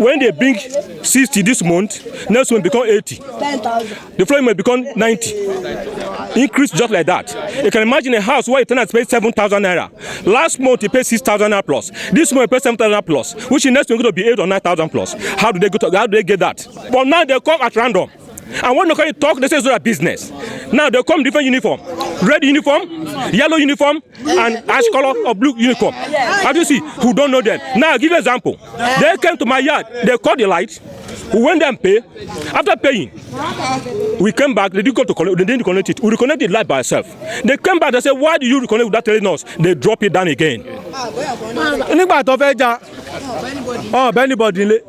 When they bring 60 this month, next month become 80. The following month become 90. Increase just like that. You can imagine a house where a tenant paid 7,000 naira. Last month he paid 6,000 naira plus. This month he paid 7,000 naira plus, which in next month going to be 8 or 9,000 plus. How do they get that? But now they come at random. And when they talk, they say it's not a business. Now they come different uniform. Red uniform, yellow uniform, and ash color or blue uniform. How do you see? Who don't know them? Now I'll give you an example. They came to my yard, they caught the light. We went there and pay. After paying, we came back. They didn't go to collect. They didn't connect it. We reconnected the light by ourselves. They came back. They said, "Why do you reconnect without telling us?" They drop it down again. Nígbà tó fẹ́ jà anybody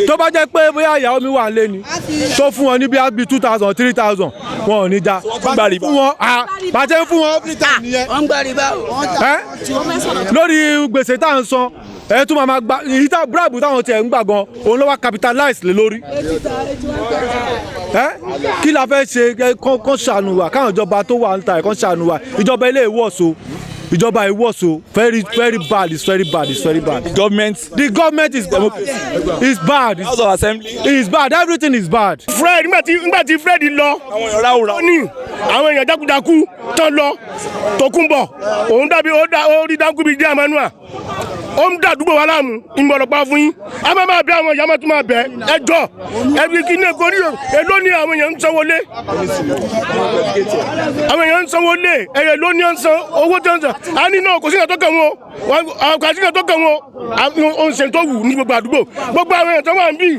tó bá jẹ́ pé bóyá ìyàwó mi wà lé ni tó fún wọn ní bí 2,000 3,000 wọn ò ní já fún wọn bàjẹ́ fún wọn ọ́fíìsì nìyẹn lórí gbèsè tá à ń san ẹ tún máa gba ìyíta búráàbù táwọn tiẹ̀ ń gbà gan òun ló wá capitalize lé lórí kí la fẹ́ ṣe kán ṣàánú wa káwọn ìjọba tó wà ń ta ẹ̀ kán ṣàánú wa ìjọba ilé ìwọ̀sọ. Ìjọba ìwọ̀sọ very bad. It's very bad. The government is bad. House of Assembly is bad. Everything is bad. Fred nígbà tí Fred lọ àwọn èèyàn jákujáku tán lọ Tòkunbọ̀ òun dàbí ó rí dáńkú bíi jẹ́ àmánúà ó ń dàdúgbò wa láàmú ìmọ̀lọ́pàá fún yín a máa bẹ àwọn ìyá máa tún máa bẹ ẹjọ́ ẹbí kí ní èkórí èló ni àwọn èèyàn ń sanwó lé èló ni ń san owó tó ń san a ní náà kò sí ìyàn tó kàn wọ́n kò sí ìyàn tó kàn wọ́n ó ń ṣe tó wù ní gbogbo àdúgbò gbogbo àwọn èèyàn tó wà ń bì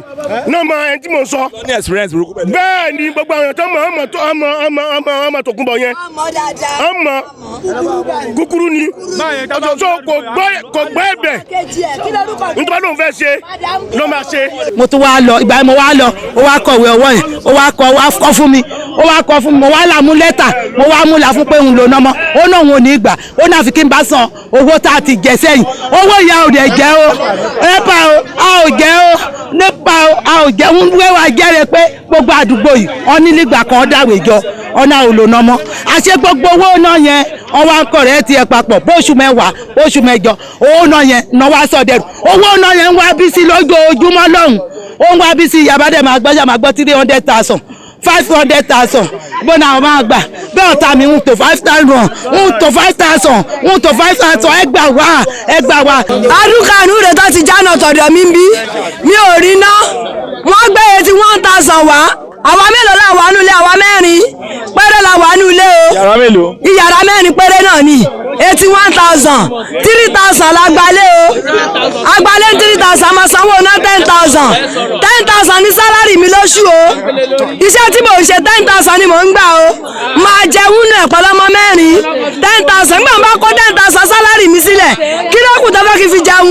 náà mọ ẹni tí mo sọ bẹ́ẹ̀ ni gbogbo àwọn èèyàn tó mọ ọmọ Tòkunbọ̀ yẹn ọmọ kúkúrú ni kò gbọ́ ẹ̀bẹ̀ nítorí lóun fẹ́ ṣe ló máa ṣe. mo tún wá lọ ìgbà mo wá lọ ó wá kọ̀wé ọwọ́ yẹn ó wá kọ fún mi mo wá là mú lẹ́tà mo wá mú là fún pé òun lò ná mọ́ ó náà òun ò ní gbà ó náà fi kí n bá san owó tá a ti jẹ sẹ́yìn owó ìyá ò dẹ̀ jẹ́ o NEPA o a ò jẹ́ o NEPA o a ò jẹ́ ń wéwà jẹ́rẹ̀ pé gbogbo àdúgbò yìí wọ́n ní nígbà kan dàwé jọ ọ̀nà ò lò ná mọ́ àṣẹ gbogbo owó náà yẹn ọwọ́ akọ̀rẹ́ ti ẹ̀ papọ̀ bóṣù mẹ́wàá bóṣù mẹ́jọ owó náà yẹn náà wá sọ̀dẹ̀rù owó náà yẹn ń wá bí sí lójoojúmọ́ lọ́hùn ó ń wá bí sí yabadẹ máa gbọ́ 300,000 500,000 bó náà máa gbà bẹ́ẹ̀ ọ̀tá mi ń tó 5,000 ẹgbà wá. adúkànú rẹ̀ tó ti jáná tọ̀dọ̀ mi bí mi ò rí ná wọ́n gbé 81,000 wá àwa mélòó la wà nílé àwa mẹ́rin péré la wà nílé o. Yàrá mélòó? Ìyàrá mẹ́rin péré náà ni 81,000 3,000 la gbalé o agbalé 3,000 máa sanwó ná 10,000 ní sálárì mi lóṣù o iṣẹ́ tí mò ń ṣe 10,000 ni mò ń gbà o máa jẹun náà pẹ̀lọ́mọ mẹ́rin 10,000 gbọ́n bá kó 10,000 sálárì mi sílẹ̀ kí ló kù tó fẹ́ kí fi jẹun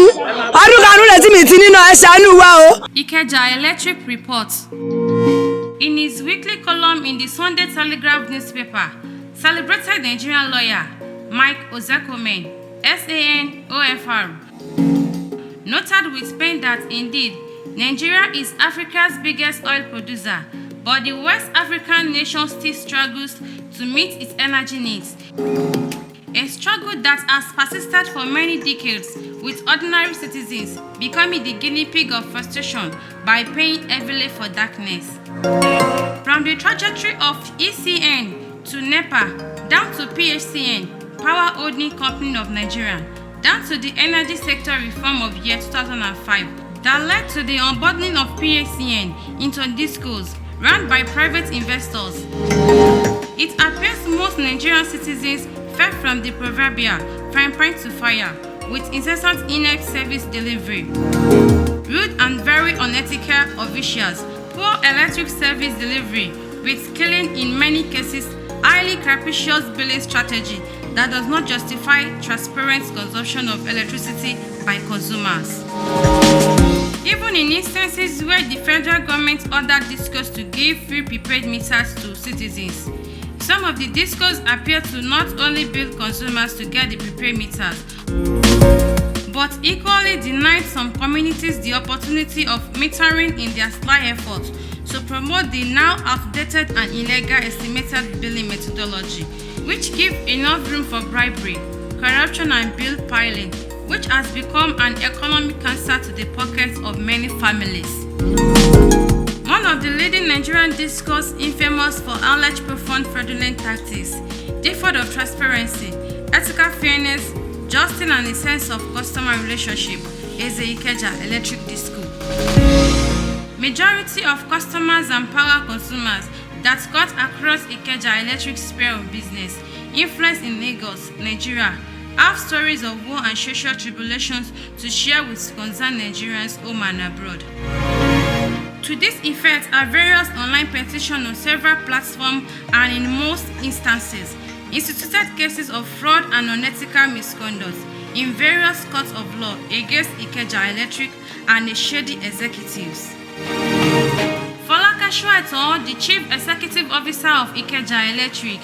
adúkanú rẹ̀ tí mi ti nínú ẹ̀ ṣàánú wa o. Ikeja Electric reports. In his weekly column in the Sunday Telegraph Newspaper, celebrated Nigerian lawyer Mike OZEKHOME, SAN-OFR, noted with pain that indeed Nigeria is Africa's biggest oil producer, but the West African nation still struggles to meet its energy needs. A struggle that has persisted for many decades, with ordinary citizens becoming the guinea pig of frustration by paying heavily for darkness. From the trajectory of ECN to NEPA, down to PHCN, Power Holding Company of Nigeria, down to the energy sector reform of year 2005, that led to the unbundling of PHCN into discos run by private investors. It appears most Nigerian citizens fell from the proverbial frying pan to fire, with incessant inept service delivery, rude and very unethical officials, poor electric service delivery, with killing in many cases, highly capricious billing strategy that does not justify transparent consumption of electricity by consumers. Even in instances where the federal government ordered discos to give free prepaid meters to citizens, some of the discos appear to not only bill consumers to get the prepaid meters, but equally denied some communities the opportunity of metering in their sly efforts to promote the now outdated and illegal estimated billing methodology, which give enough room for bribery, corruption and bill piling, which has become an economic cancer to the pockets of many families. One of the leading Nigerian discourse infamous for alleged profound fraudulent tactics, default of transparency, ethical fairness, justice and a sense of customer relationship is the Ikeja electric disco. Majority of customers and power consumers that cut across Ikeja electric sphere of business, influence in Lagos, Nigeria, have stories of war and social tribulations to share with concerned Nigerians home and abroad. To this effect are various online petitions on several platforms and in most instances, instituted cases of fraud and unethical misconduct in various courts of law against Ikeja Electric and the shady executives. Folake Shuaito, the chief executive officer of Ikeja Electric,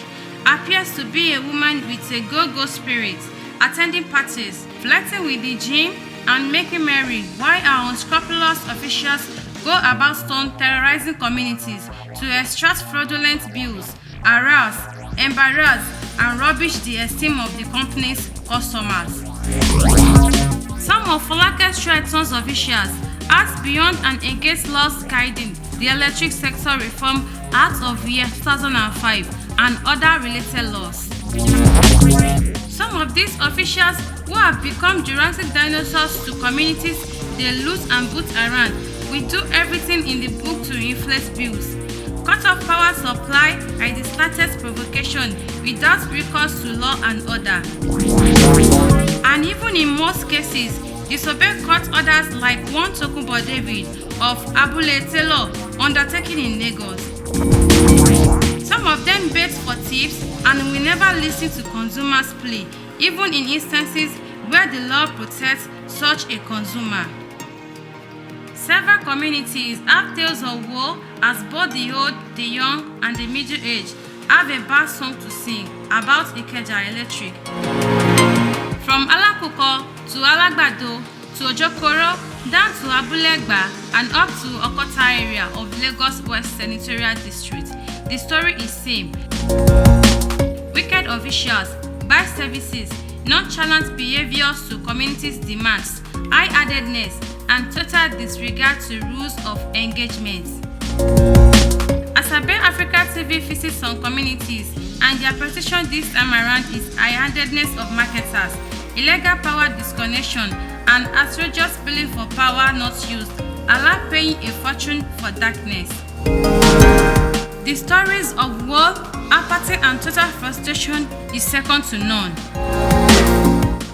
appears to be a woman with a go-go spirit, attending parties, flirting with the gym, and making merry, while our unscrupulous officials go about terrorizing communities to extract fraudulent bills, harass, embarrass, and rubbish the esteem of the company's customers. Some of Folake Shuaito's officials act beyond and against laws guiding the Electric Sector Reform Act of year 2005 and other related laws. Some of these officials who have become Jurassic dinosaurs to communities they loot and boot around will do everything in the book to inflate bills, cut off power supply at the slightest provocation without recourse to law and order, and even in most cases disobey court orders like one Tokunbo David of Abule Taylor undertaken in Lagos. Some of them bait for tips and will never listen to consumers' plea, even in instances where the law protects such a consumer. Several communities have tales of woe as both the old, the young, and the middle-aged have a bad song to sing about Ikeja Electric. From Alakoko to Alagbado to Ojokoro, down to Abulegba and up to Okota area of Lagos West Senatorial District, the story is same. Wicked officials, bad services, nonchalant behaviors to communities' demands, high-handedness, and total disregard to rules of engagement. Asabe Africa TV visits some communities, and their petition this time around is high-handedness of marketers, illegal power disconnection, and outrageous billing for power not used, allow paying a fortune for darkness. The stories of war, apathy, and total frustration is second to none.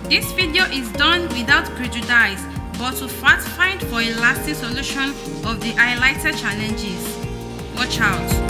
This video is done without prejudice, but to find for a lasting solution of the highlighted challenges. Watch out.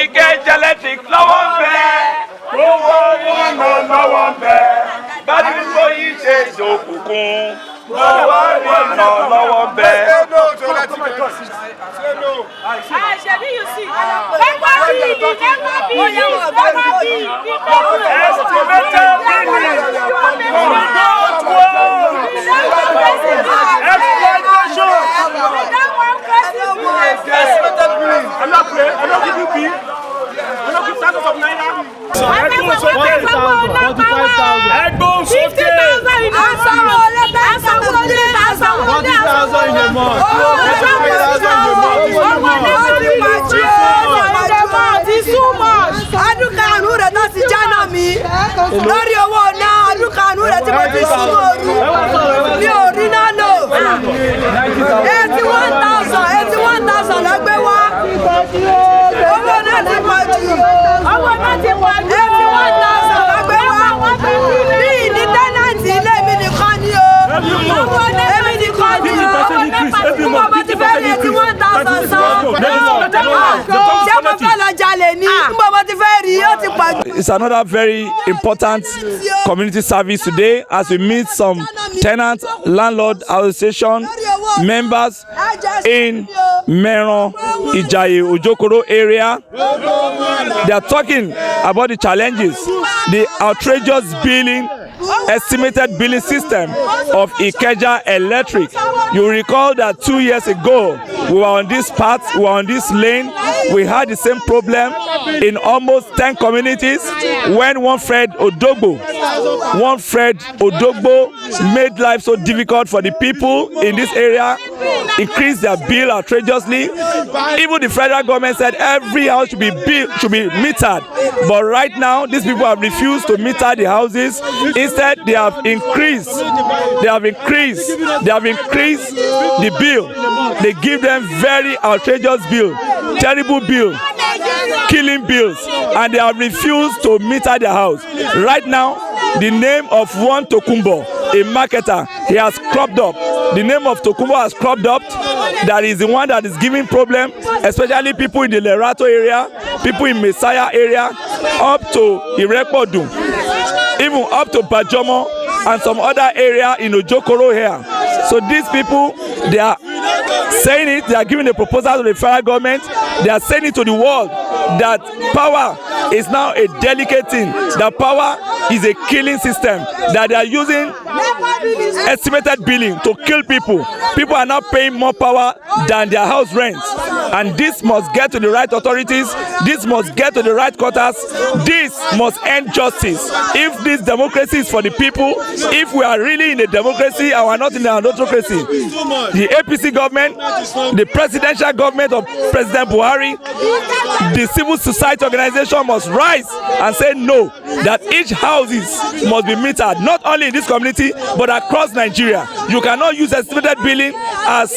Ikeja Electric lọ́wọ́ ń bẹ, gbogbo wọn lọ́wọ́ ń bẹ, gbádùúgbò yìí ṣe ìṣòkùnkùn, gbogbo wọn lọ́wọ́ ń bẹ. Ṣebí you see, never be, Estimated billing, lórí owó náà ọdún kanú rẹ̀ tí mo ti sún lóru ní is another very important community service today as we meet some tenant landlord association members in Meron, Ijaye, Ojokoro area. They are talking about the challenges, the outrageous estimated billing system of Ikeja Electric. You recall that 2 years ago, we were on this path, we were on this lane. We had the same problem in almost 10 communities when one Fred Odogbo made life so difficult for the people in this area, increased their bill outrageously. Even the federal government said every house should be metered. But right now, these people have refused to meter the houses. Instead, they have increased the bill. They give them very outrageous bill, terrible bill, killing bills, and they have refused to meter their house. Right now, the name of one Tokumbo, a marketer, he has cropped up. The name of Tokumbo has cropped up. That is the one that is giving problem, especially people in the Lerato area, people in Messiah area, up to Irekpodun, even up to Bajomo and some other area in Ojokoro here. So these people, they are saying it, they are giving a proposal to the federal government, they are saying it to the world that power is now a delicate thing, that power is a killing system, that they are using estimated billing to kill people. People are now paying more power than their house rents, and this must get to the right authorities, this must get to the right quarters, this must end justice. If this democracy is for the people, if we are really in a democracy and we are not in an autocracy, the APC government, the presidential government of President Buhari, the civil society organization must rise and say no, that each houses must be metered, not only in this community but across Nigeria. You cannot use estimated billing as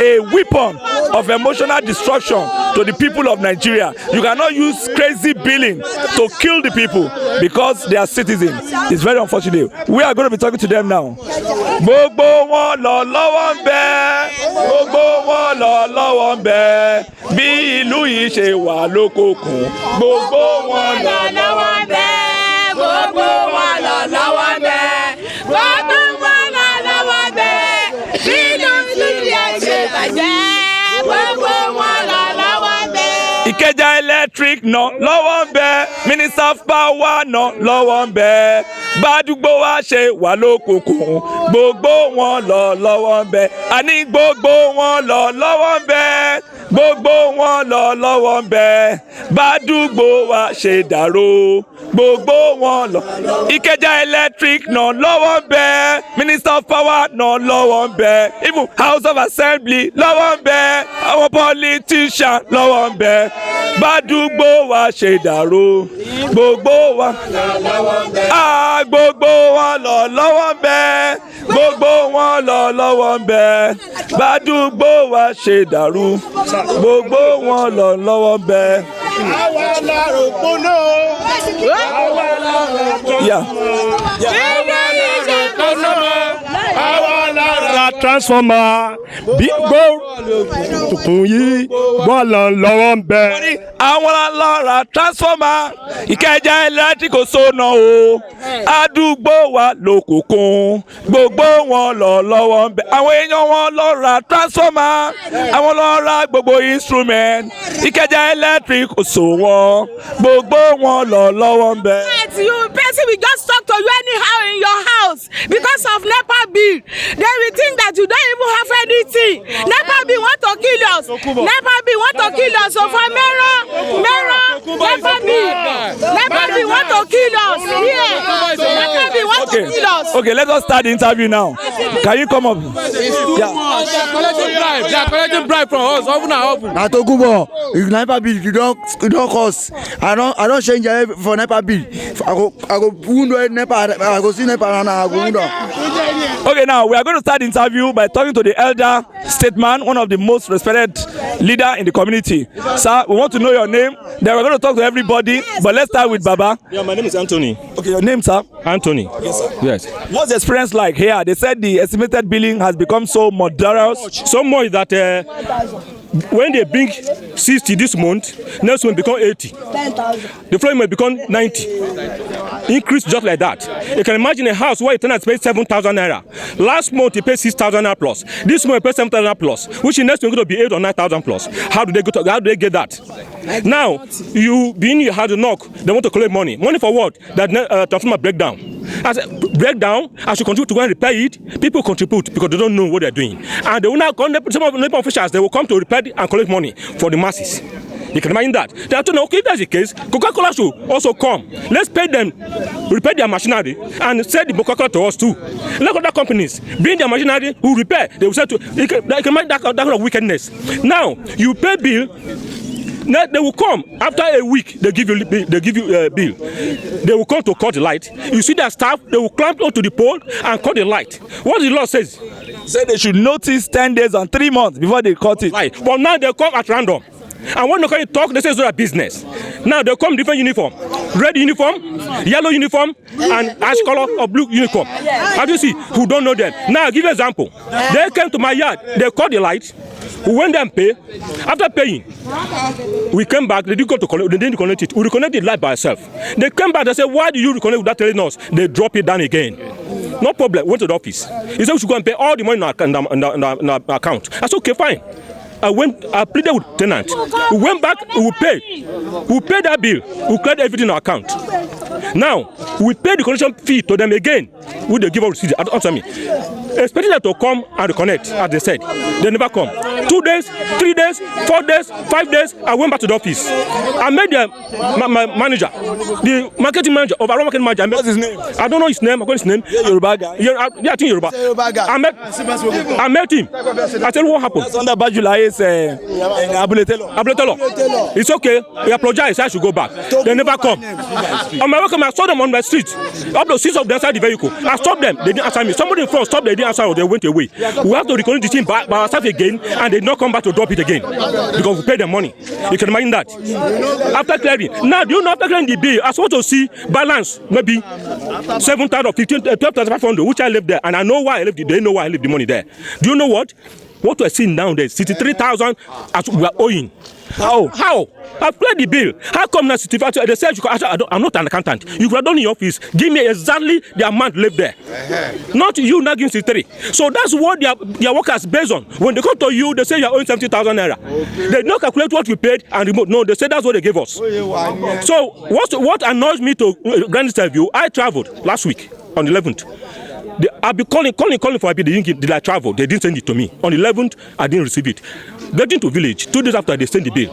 a weapon of emotional destruction to the people of Nigeria. You cannot use crazy billing to kill the people because they are citizens. It's very unfortunate. We are going to be talking to them now. Gbogbo wọn lọ lọ́wọ́ ń bẹ, gbogbo wọn lọ lọ́wọ́ ń bẹ, bí ìlú yìí ṣe wà lókòkun. Gbogbo wọn lọ lọ́wọ́ ń bẹ, gbogbo wọn lọ lọ́wọ́ ń bẹ, gbogbo wọn lọ lọ́wọ́ ń bẹ, bí ìlú yìí ṣe bàjẹ́, gbogbo wọn lọ lọ́wọ́ ń bẹ. Ikeja Electric náà lọ́wọ́ ń bẹ, Minister of Power náà lọ́wọ́ ń bẹ. Bádùgbò wa ṣe wà lókùnkùn, gbogbo wọn lọ lọ́wọ́ ń bẹ. Àní gbogbo wọn lọ lọ́wọ́ ń bẹ, gbogbo wọn lọ lọ́wọ́ ń bẹ. Bádùgbò wa ṣe dàrú, gbogbo wọn lọ. Ikeja Electric náà lọ́wọ́ ń bẹ, Minister of Power náà lọ́wọ́ ń bẹ. Even House of Assembly lọ́wọ́ ń bẹ, àwọn politician lọ́wọ́ ń bẹ. Bádùgbò wa ṣe dàrú, gbogbo wa. Gbogbo wọn lọ lọ́wọ́ ń bẹ, gbogbo wọn lọ lọ́wọ́ ń bẹ. Bádùgbò wa ṣe dàrú, gbogbo wọn lọ lọ́wọ́ ń bẹ. Àwa la rò pónà. Àwa la rò pónà. Àwa la ra transformer. Bí gbóòkùn yìí wọ́n lọ lọ́wọ́ ń bẹ. Àwọn la ra transformer. Ikeja Electric kò sóná o. Àdúgbò wa lókùnkùn, gbogbo wọn lọ lọ́wọ́ ń bẹ. Àwọn èèyàn wọn lọ ra transformer, àwọn lọ ra gbogbo instrument. Ikeja Electric kò so wọn, gbogbo wọn lọ lọ́wọ́ ń bẹ. Person will just talk to you anyhow in your house because of NEPA bill. They will think that you don't even have anything. NEPA bill want to kill us. NEPA bill want to kill us. So for Meron, NEPA bill want to kill us. Here, NEPA bill want to kill us. Okay, let us start the interview now. Can you come up? Yeah. They are collecting bribe from us, open and open. Na Tokumbo, if NEPA bill you don't cost. I don't change for NEPA bill. I go wound NEPA. I go see NEPA and I go wound. Okay, now we are going to start the interview by talking to the elder statesman, one of the most respected leader in the community. Sir, we want to know your name. Then we're going to talk to everybody, but let's start with Baba. Yeah, my name is Anthony. Okay, your name, sir? Anthony. Yes, sir. Yes. What's the experience like here? They said the estimated billing has become so murderous. So much that when they bring 60 this month, next month become 80. The following month become 90. Increase just like that. You can imagine a house where a tenant pays 7,000 naira. Last month he paid 6,000 naira plus. This month he paid 7,000 naira plus, which in next month going to be 8 or 9,000 plus. How do they get that? Now you be in your house to knock. They want to collect money. Money for what? That transformer breakdown. As a breakdown, as you continue to go and repair it, people contribute because they don't know what they're doing, and they will now come. Some of the NEPA officials, they will come to repair it and collect money for the masses. You can imagine that. They have to know, okay, if that's the case, Coca-Cola should also come. Let's pay them, repair their machinery, and sell the Coca-Cola to us too. Let other companies bring their machinery, who repair. They will sell to. You can imagine that kind of wickedness. Now you pay bill. Now they will come after a week. They give you a bill. They will come to cut the light. You see their staff. They will climb onto the pole and cut the light. What the law says? Say they should notice 10 days and 3 months before they cut it. Right. But now they come at random. And when they come talk, they say it's not a business. Now they come different uniform, red uniform, yellow uniform, and ash color or blue uniform. Have you see? Who don't know them? Now I'll give you an example. They came to my yard. They cut the light. We went there and pay. After paying, we came back. They didn't go to connect. They didn't connect it. We reconnected light by ourselves. They came back. They said, "Why do you reconnect without telling us?" They drop it down again. No problem. Went to the office. He said we should go and pay all the money in our account. I said, "Okay, fine." I pleaded with tenant. We went back. We paid. We paid that bill. We cleared everything in our account. Now we paid the connection fee to them again. Would they give us receipt? Answer me. Expecting them to come and reconnect, as they said. They never come. 2 days, 3 days, 4 days, 5 days. I went back to the office. I met my manager, the marketing manager, overall marketing manager. What's his name? I don't know his name. I got his name. Yeah, Yoruba guy. Yeah, I think Yoruba. I met him. I said, what happened? That's under Bajulai's Abuletelo. It's okay. He apologized. I should go back. They never come. On my welcome, I saw them on my street. Up to 6 of them inside the vehicle. I stopped them. They didn't answer me. Somebody in front stopped. They didn't answer. They went away. We have to reconnect the team by ourselves again, and they did not come back to drop it again because we paid them money. You can imagine that. After clearing, now do you know after clearing the bill, I supposed to see balance maybe 7,000 or 12,500, which I left there, and I know why I left it. They know why I left the money there. Do you know what? What we're seeing now there, 63,000 as we are owing. How? I paid the bill. How come now 65? They said I'm not an accountant. You could have done in your office. Give me exactly the amount left there. Not you now giving 63. So that's what their workers based on. When they come to you, they say you're owing 70,000 naira. They don't calculate what we paid and remote. No, they say that's what they gave us. So what annoys me to grant this interview, I traveled last week on the 11th. I've been calling for IP. Did I travel? They didn't send it to me. On the 11th, I didn't receive it. Getting to village, 2 days after they sent the bill,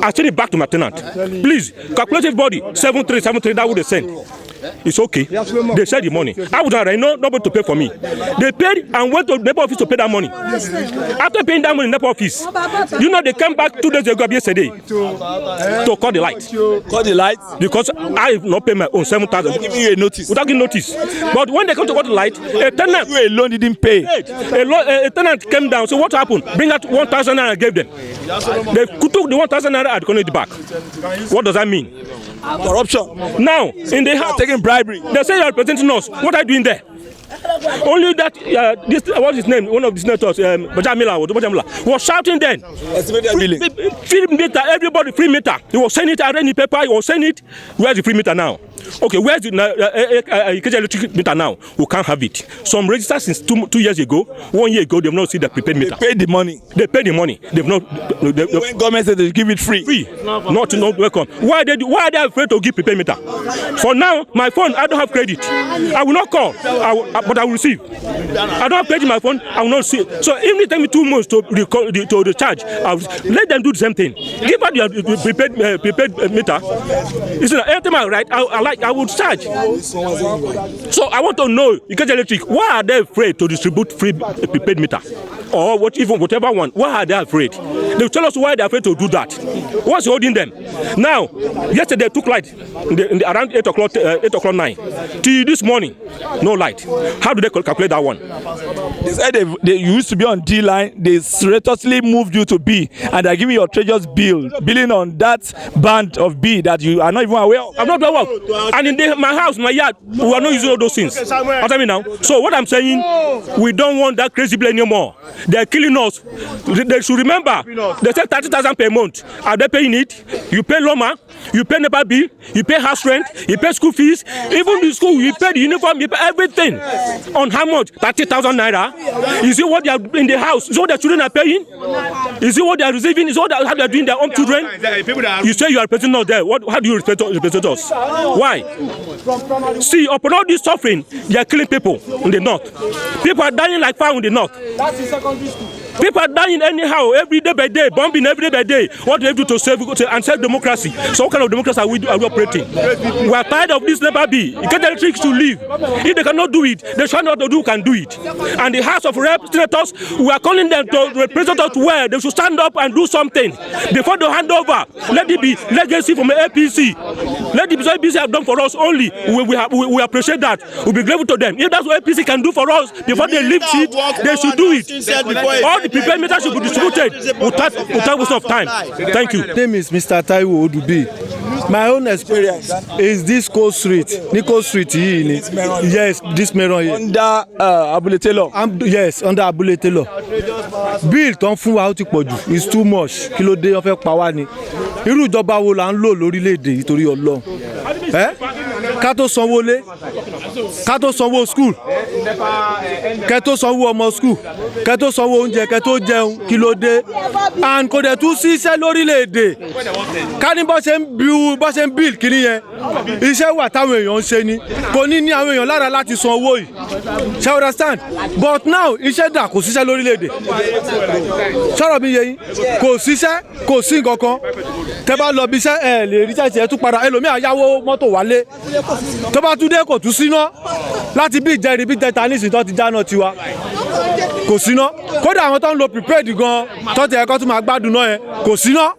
I sent it back to my tenant. Please, calculate everybody, 7373, that would they send. It's okay. They said the money. I was not, nobody to pay for me. They paid and went to the NEPA office to pay that money. After paying that money in the NEPA office, you know they came back 2 days ago yesterday to cut the light. Cut the light? Because I have not paid my own 7,000. Without giving you a notice? Without giving notice. But when they come to cut the light, a tenant... You alone didn't pay. A tenant came down. So what happened? Bring out 1,000 naira and gave them. They took the 1,000 naira and connected it back. What does that mean? Corruption. Now, in the house, taking bribery. They say you're representing us. What are you doing there? Only that what's his name? One of the senators, Bajamila, was shouting then. Free meter, everybody free meter. He was saying it. I read in the paper. He was saying it. Where's the free meter now? Okay, where's the Ikeja electric meter now? We can't have it. Some registered since 2 years ago, 1 year ago, they've not seen the prepaid meter. They paid the money. They paid the money. They've not. When government said they give it free. Free. Not welcome. Why are they afraid to give prepaid meter? For now, my phone, I don't have credit. I will not call, but I will receive. I don't have credit in my phone. I will not see. So even if they take me 2 months to recharge, let them do the same thing. Give out the prepaid meter. It's not anything I write. I would charge. So I want to know, Ikeja Electric, why are they afraid to distribute free prepaid meter? Or whatever one? Why are they afraid? They will tell us why they're afraid to do that. What's holding them? Now, yesterday took light around 8 o'clock 9. Till this morning, no light. How do they calculate that one? They said they used to be on D line. They seriously moved you to B, and they're giving your treasurer's billing on that band of B that you are not even aware of. I'm not aware of. And in my house, my yard, we are not using all those things. What I mean now? So what I'm saying, we don't want that crazy bill anymore. They are killing us. They should remember, they say 30,000 per month. Are they paying it? You pay Loma, you pay NEPA bill, you pay house rent, you pay school fees, even the school, you pay the uniform, you pay everything. On how much? 30,000 naira. Is it what they are in the house? Is it what their children are paying? Is it what they are receiving? Is it what how they are doing their own children? You say you are representing us there. How do you represent us? Why? See, upon all this suffering, they are killing people in the north. People are dying like fire in the north. People are dying anyhow, every day by day, bombing every day by day. What do they do to save and save democracy? So what kind of democracy are we operating? We are tired of this NEPA bill. Ikeja electric to leave. If they cannot do it, they should not do who can do it. And the House of Senators, we are calling them to represent us well. They should stand up and do something before they hand over. Let it be legacy from the APC. Let it be what APC have done for us only. We appreciate that. We'll be grateful to them. If that's what APC can do for us before they leave seat, they should do it. All the prepared measures should be distributed without waste of time. Thank you. My name is Mr. Taiwo Odubi. My own experience is this Coast Street. Nico Street here. Yes, this Meron here. Under Abule Taylor. Yes, under Abule Taylor. Bill tó ń fún wa ó ti pọ̀ jù. It's too much. Kí ló dé wọ́n fẹ́ pa wá ni. Irú ìjọba wo là ń lò lórílẹ̀‐èdè yìí torí Ọlọ́run? Ká tó sanwó lé, ká tó sanwó school, kẹ́ tó sanwó ọmọ school, kẹ́ tó sanwó oúnjẹ, kẹ́ tó jẹun, kí ló dé? And kò dẹ̀ tún sí iṣẹ́ lórílẹ̀‐èdè. Ká ní bọ́ ṣe ń bill kiri yẹn, iṣẹ́ wà táwọn èèyàn ń ṣe ni. Kò ní àwọn èèyàn lára láti san owó yìí. Ṣé o understand? But now iṣẹ́ dà kò síṣẹ́ lórílẹ̀‐èdè. Sọ̀rọ̀ mi yé yín, kò síṣẹ́, kò sí nǹkan kan. Tẹ́ bá lọ bí iṣẹ́ ẹ̀ lè rí ṣẹ́ẹ̀ṣì ẹ̀ tún padà ẹlòmíà yáwó mọ́tò wálé. Tó bá tún dé kò tún síná láti bí ìjẹrin bí tẹta nísìnyí tó ti jáná tiwa. Kò síná. Kódà àwọn tó ń lo prepaid gan tó ti ẹ̀kọ́ tún máa gbádùn náà yẹn kò síná.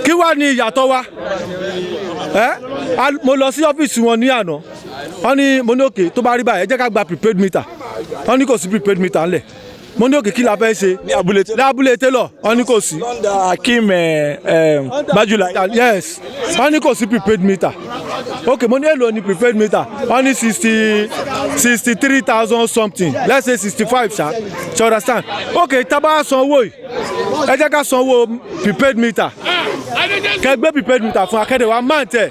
Kí wá ní ìyàtọ̀ wa? Mo lọ sí ọ́fíìsì wọn ní àná. Wọ́n ní mo ní òkè tó bá rí báyìí ẹ jẹ́ ká gba prepaid meter. Wọ́n ní kò sí prepaid meter ńlẹ̀. Mo ní òkè kí la fẹ́ ṣe ní Abúlé Taylor wọ́n ní kò sí. Akim Bajula. Yes wọ́n ní kò sí prepaid meter. Okay mo ní èlò ní prepaid meter wọ́n ní 63,000 something, let's say 65 ṣá. You understand? Okay tá bá san owó yìí ẹ jẹ́ ká san owó prepaid meter. Kẹ́ gbé prepaid meter fún akẹ́dẹ̀ wa máa ń tẹ̀.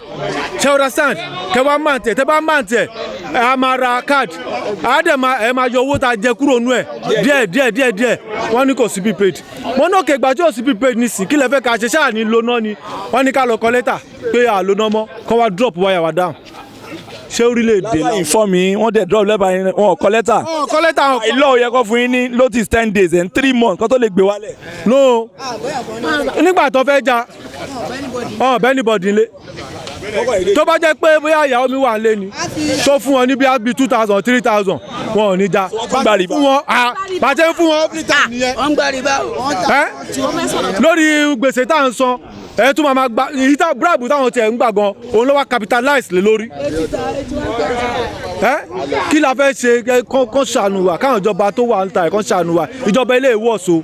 You understand? Kẹ́ wá máa ń tẹ̀ tẹ́ bá máa ń tẹ̀ ẹ máa ra card ẹ máa yọ owó tá a jẹ kúrò nú ẹ̀ díẹ̀ wọ́n ní kò sí prepaid. Mo ní òkè ìgbà tí ò sí prepaid nísìnyí kí lẹ fẹ́ ká ṣe ṣáà ní lóná ni wọ́n ní ká lọ kọ lẹ́tà pé àlóná mọ́ kọ́ wá drop wáyà wá down. Ṣé orílẹ̀-èdè náà inform mi wọ́n dẹ̀ drop lẹ́bàá yẹn wọn kọ lẹ́tà. Ìlọ òye kọ́ fún yín ní notice 10 days and 3 months kó tó lè gbé wálẹ̀. No nígbà tó fẹ́ ja bẹ́ẹ̀ ni bọ̀dì lé tó bá jẹ́ pé bóyá ìyàwó mi wà lé ni tó fún wọn ní bí 2,000 3,000 wọn ò ní já fún wọn bàjẹ́ fún wọn ọ́fíìsì nìyẹn lórí gbèsè tá à ń san ẹ tún máa gba ìyíta bíráàbù táwọn tiẹ̀ ń gbà gan òun ló wá capitalize lé lórí kí la fẹ́ ṣe kán ṣàánú wa káwọn ìjọba tó wà ń ta ẹ̀ kán ṣàánú wa ìjọba ilé ìwọ̀sọ.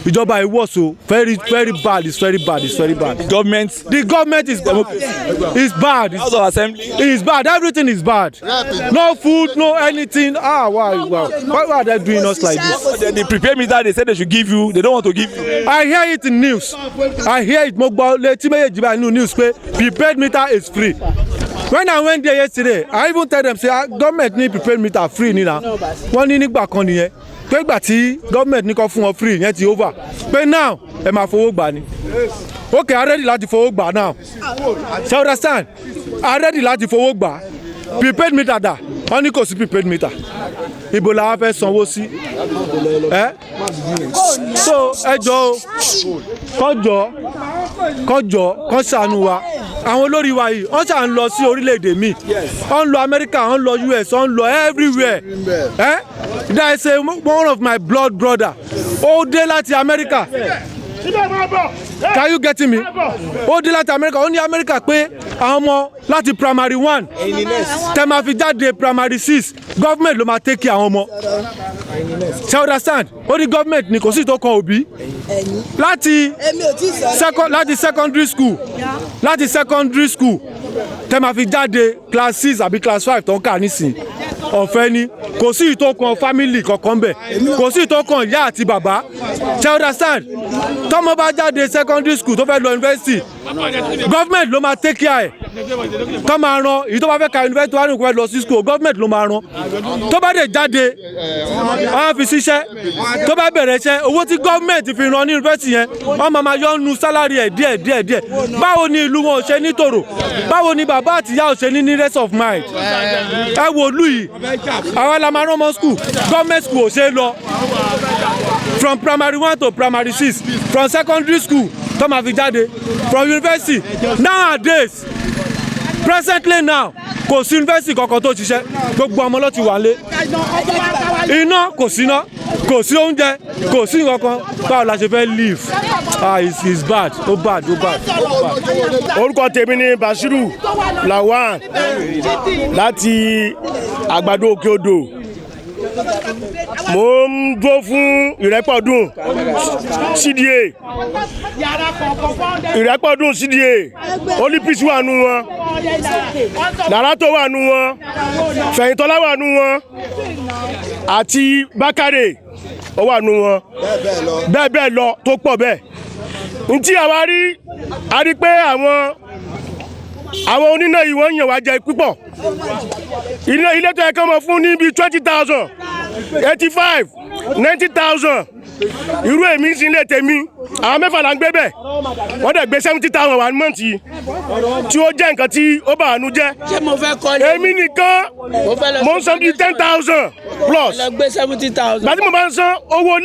Ìjọba ìwọ̀sọ very bad. It's very bad. The government is bad. House of Assembly is bad. Everything is bad. No food, no anything. Why are they doing us like this? The prepared meter they said they should give you, they don't want to give you. I hear it in news. I hear it. Mo gbọ́ létí méjèèjì báyìí nínú news pé prepared meter is free. When I went there yesterday, I even tell them say government need prepared meter free ni na. Wọ́n ní nígbà kan nìyẹn. Pé gbà tí government ní kó fún wọn free yẹn ti over. Pé now ẹ máa fowó gbà ni. Okay, I ready láti fowó gbà now. You understand? I ready láti fowó gbà. Prepaid meter dà. Wọ́n ní kò sí prepaid meter. Ibo la wá fẹ́ sanwó sí. So ẹ jọ̀ọ́ kó ṣàánú wa. Àwọn olórí wa yìí wọ́n ṣà ń lọ sí orílẹ̀-èdè mi. Wọ́n ń lọ America, wọ́n ń lọ US, wọ́n ń lọ everywhere. That is one of my blood brother. Ó dé láti America. Can you get me? Ó dé láti America, ó ní America pé àwọn ọmọ láti primary 1 tẹ́ máa fi jáde primary 6 government ló máa take care àwọn ọmọ. Ṣé o understand? Ó ní government ni kò sí tó kan òbí. Láti secondary school tẹ́ máa fi jáde class 6 àbí class 5 tó ń kà nísìn ọ̀fẹ́ ni kò sí ìtókan family kankan bẹ̀ kò sí ìtókan ìyá àti bàbá. Ṣé o understand? Tọ́mọ bá jáde secondary school tó fẹ́ lọ university government ló máa take care ẹ̀ tó máa ran èyí tó bá fẹ́ ka university wá ní òkú fẹ́ lọ sí school government ló máa ran tó bá dé jáde àwọn fi ṣiṣẹ́ tó bá bẹ̀rẹ̀ iṣẹ́ owó tí government fi ran ní university yẹn wọ́n máa yọ nu salary ẹ̀ díẹ̀ báwo ni ìlú wọn ò ṣe ní tòrò báwo ni bàbá àtìyá ò ṣe ní rest of mind ẹ wò lù yìí àwa la máa rán ọmọ school government school ò ṣe é lọ from primary 1 to primary 6 from secondary school tó máa fi jáde from university nowadays presently now kò sí university kankan tó ṣiṣẹ́ gbogbo ọmọ ló ti wà lé iná kò síná kò sí oúnjẹ kò sí nǹkan báwo la ṣe fẹ́ live it's bad ó bad. Orúkọ tèmi ni Bashiru Lawan láti Àgbàdo Òkè Odò mo ń dúró fún ìrẹ́pọ̀dún CDA Olympics wà nù wọn Narato wà nù wọn Fẹ̀yìntọ́lá wà nù wọn àti Bákàrè ó wà nù wọn bẹ́ẹ̀ lọ tó pọ̀ bẹ́ẹ̀ ntí àwa a rí pé àwọn oníná yìí wọ́n yàn wá jẹ púpọ̀ ilé tó yẹ kí wọ́n fún ní bíi 20,000 85 90,000 irú èmi ń sin ilé tèmi àwọn mẹ́fà là ń gbé bẹ̀ wọ́n dẹ̀ gbé 70,000 1 month yìí tí ó jẹ́ nǹkan tí ó bá àánú jẹ́ èmi nìkan mo ń san bíi 10,000 plus gbàtí mo bá ń san owó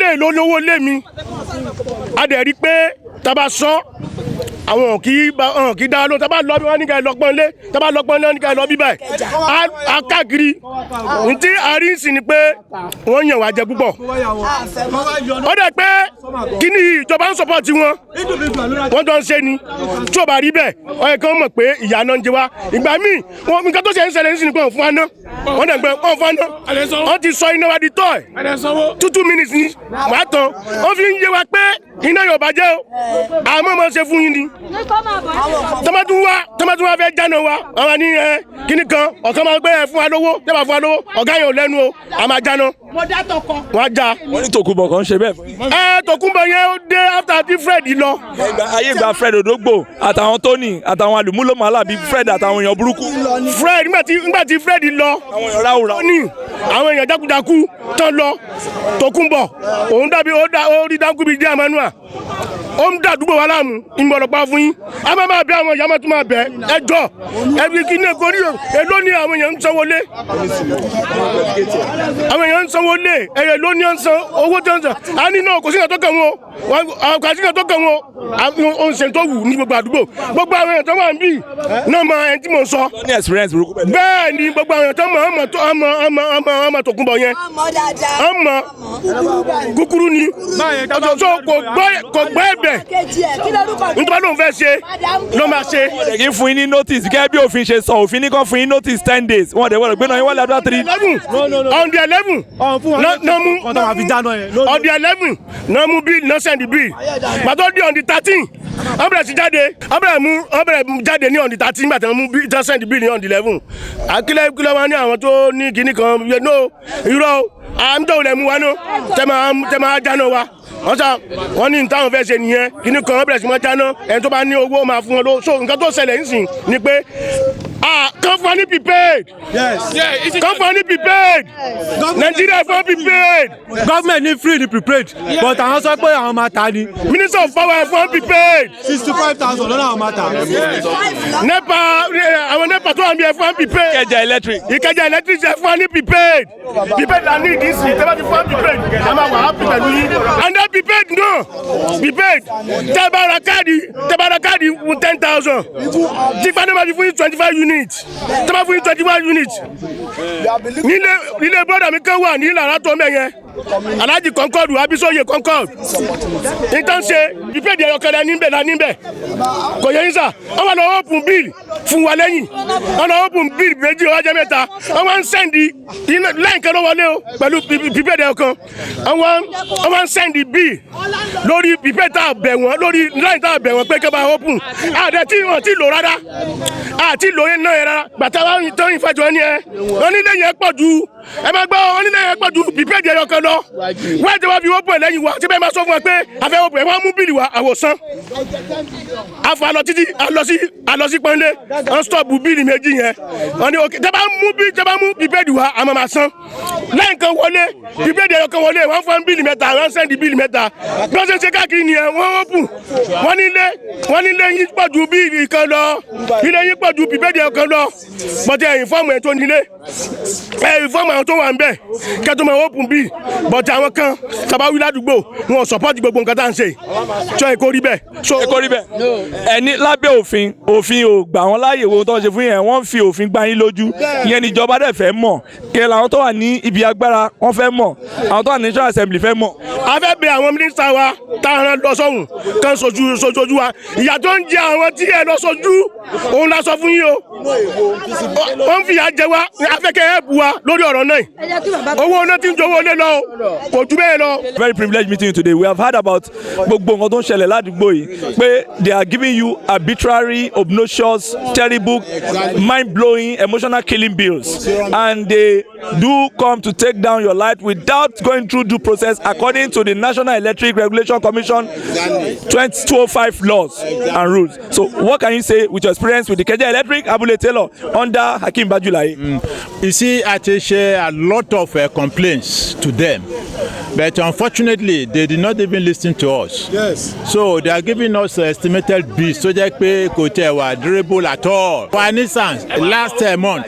lé mi a dẹ̀ rí pé tá a bá sọ àwọn kì í dá lóhùn tá a bá lọ bí wọ́n ní ká ẹ lọ́pọ́n lé tá a bá lọ́pọ́n lé wọ́n ní ká ẹ lọ bí báyìí a káàkiri ntí àríṣì ni pé wọ́n yàn wá jẹ púpọ̀ ó dẹ̀ pé kíní ìjọba ń sọpọ́ọ̀tì wọn wọ́n jọ ń ṣe ni tí ò bá rí bẹ́ẹ̀ ó yẹ kí wọ́n mọ̀ pé ìyà náà ń jẹ wá ìgbà míì nǹkan tó ṣe ń ṣẹlẹ̀ ń sìn ní pé wọ́n fún wa ná wọ́n dẹ̀ gbẹ wọ́n fún wa ná wọ́n ti sọ iná wa di tọ́ ẹ̀ 2 minutes ni wàá tán wọ́n fi ń yé wa pé iná yóò bàjẹ́ o àmọ́ mọ̀ ṣe fún yín ni tọ́mọ́tún wa fẹ́ jáná wa àwọn ní kíní kan ọ̀kan máa gbé fún wa lówó tẹ́bà fún wa lówó ọ̀gá yẹn ò lẹ́nu o a máa jáná wọ́n á já. wọ́n ní Tòkunbọ̀ kan ṣe bẹ́ẹ̀ fún yín. Tòkunbọ̀ yẹn ó dé after tí Fred lọ. ayé gba Fred Odogbo àtàwọn Tony àtàwọn àlùmúlòmọ́lá bíi Fred àtàwọn èèyàn burúkú. Fred nígbà tí Fred lọ Tony àwọn èèyàn jákujáku tán lọ Tòkunbọ̀ òun dàbí ó rí dákú bíi jẹ́ àmánúà ó ń dàdúgbò wa láàmú ìmọ̀lọ́pàá fún yín a máa bẹ àwọn ìyá máa tún máa bẹ ẹjọ́ ẹbí kí ní èkó rí èló ni àwọn èèyàn ń sanwó lé ẹ̀yẹ ló ní ń san owó tó ń san a ní náà kò sí ìyàn tó kàn wọ́n kò sí ìyàn tó kàn wọ́n ó ń ṣe tó wù ní gbogbo àdúgbò gbogbo àwọn èèyàn tó wà ń bì náà mọ ẹni tí mò ń sọ bẹ́ẹ̀ ni gbogbo àwọn èèyàn tó mọ ọmọ Tòkunbọ̀ yẹn ọmọ kúkúrú ni kò gbọ́ ẹ̀bẹ̀ nítorí lóun fẹ́ ṣe ló máa ṣe. wọ́n dẹ̀ kí fún yín ní notice gẹ́gẹ́ bí òfin ṣe sọ òfin ní kan fún yín notice 10 days wọ́n dẹ̀ wọ́n gbé náà yín wọ́n lè adúlá 3. on the 11 náà mú bill náà send bill gbàtọ́ di on the 13 ọbẹ̀rẹ̀ sí jáde ọbẹ̀rẹ̀ jáde ní on the 13 gbàtọ́ mú náà send bill ní on the 11 àkílẹ̀ wọn ní àwọn tó ní kinní kan no irọ́ àmì lẹ̀ mú wa náà tẹ́ máa jáná wa wọ́n ní táwọn fẹ́ ṣe nìyẹn kíní kan wọ́n bẹ̀rẹ̀ sí máa jáná ẹni tó bá ní owó máa fún wọn lówó so nǹkan tó ṣẹlẹ̀ nísìn ni pé company prepaid company prepaid Nigeria for prepaid government ní free ní prepaid but àwọn sọ pé àwọn máa ta ni. minister of power for prepaid 65,000 lọ́nà àwọn máa ta. NEPA àwọn NEPA tó wà ní ẹ̀fọ́ prepaid Ikeja electric ẹ̀fọ́ ní prepaid la ní ìdí sí tẹ́lá ti fọ́ prepaid a máa wà happy pẹ̀lú yín and then prepaid náà prepaid tẹ́ bá ra káàdì 10,000 tí fani máa fi fún yín 25 units tẹ́ bá fún yín 21 units nílé brother mi kan wà ní Narato mẹ́yẹn Alhaji Concord Abisoye Concord nǹkan ṣe prepaid ẹyọkẹlẹ níbẹ̀ kò yẹ yín sà wọ́n wà lọ open bill fún wa lẹ́yìn wọ́n lọ open bill méjì ọjọ́ mẹ́ta wọ́n wá ń sẹ́ndì láì kan ló wọlé o pẹ̀lú prepaid ẹyọkan wọ́n wá ń sẹ́ndì bill lórí prepaid tá a bẹ̀ wọ́n lórí láì tá a bẹ̀ wọ́n pé kí wọ́n bá open àdẹ tí wọ́n ti lò rárá àti lò yẹn náà yẹn rárá gbàtà wọn tó ń fẹjọ́ ní ẹ onílé yẹn pọ̀ ju ẹ máa gbọ́ onílé yẹn pọ̀ ju prepaid ẹyọkan lọ wọ́n ti wá fi open lẹ́yìn wa tí bẹ́ẹ̀ máa sọ fún wa pé àfẹ́ open ẹ̀ wọ́n mú bíìlì wa àwòsàn àfọ àlọ́ títí àlọ́ sí pọ́nlé wọ́n stop bíìlì méjì yẹn wọ́n ní òkè tẹ́ bá mú prepaid wa àmọ́ máa san lẹ́yìn kan wọlé prepaid ẹyọkan wọlé wọ́n fún bíìlì mẹ́ta wọ́n sẹ́ndì bíìlì mẹ́ta bí wọ́n ṣe ṣe káàkiri nìyẹn wọ́n open wọ́n nílé yín pọ̀ ju bíìlì kan lọ ilé yín pọ̀ ju prepaid ẹyọkan lọ bọ́tẹ́ ẹ̀yìn fọ́ọ̀mù ẹ̀ tó nílé ẹ̀yìn fọ́ọ̀mù àwọn tó wà ń bẹ̀ kẹ́tọ́ máa open bill bọ́tẹ́ àwọn kan sábàwí ládùúgbò wọn support gbogbo nǹkan tá à ń ṣe sọ èkó rí bẹ́ẹ̀. èkó rí bẹ́ẹ̀ ẹni lábẹ́ òfin ò gbà wọ́n láàyè wo tó ń ṣe fún yẹn wọ́n fi òfin gbá yín lójú ìyẹn ni ìjọba dẹ̀ fẹ́ mọ̀ kí làwọn tó wà ní ibi agbára wọ́n fẹ́ mọ̀ àwọn tó wà ní national assembly fẹ́ mọ̀. a fẹ́ bẹ̀ àwọn mínísítà wa táwọn lọ sọ́hùn kan sojú wa ìyà tó ń jẹ àwọn tí ẹ lọ sojú òun la sọ fún yín o wọ́n fìyà jẹ wa afẹ́kẹ́ ẹ̀ bù wa lórí ọ̀rọ̀ náà owó náà ti ń jowó lé lọ kò jù bẹ́ẹ̀ lọ. Very privileged meeting today. We have heard about gbogbo nǹkan tó ń ṣẹlẹ̀ ládùúgbò yìí pé they are giving you arbitrary, obnoxious, terrible, mind-blowing, emotional killing bills and they do come to take down your life without going through due process according to the National Electric Regulation Commission 205 laws and rules. So what can you say with your experience with the Ikeja Electric Abule Taylor under Hakeem Bajulaye? You see, I share a lot of complaints to them, but unfortunately, they did not even listen to us. Yes. So they are giving us estimated bills, so they pay were durable at all. For instance, last month,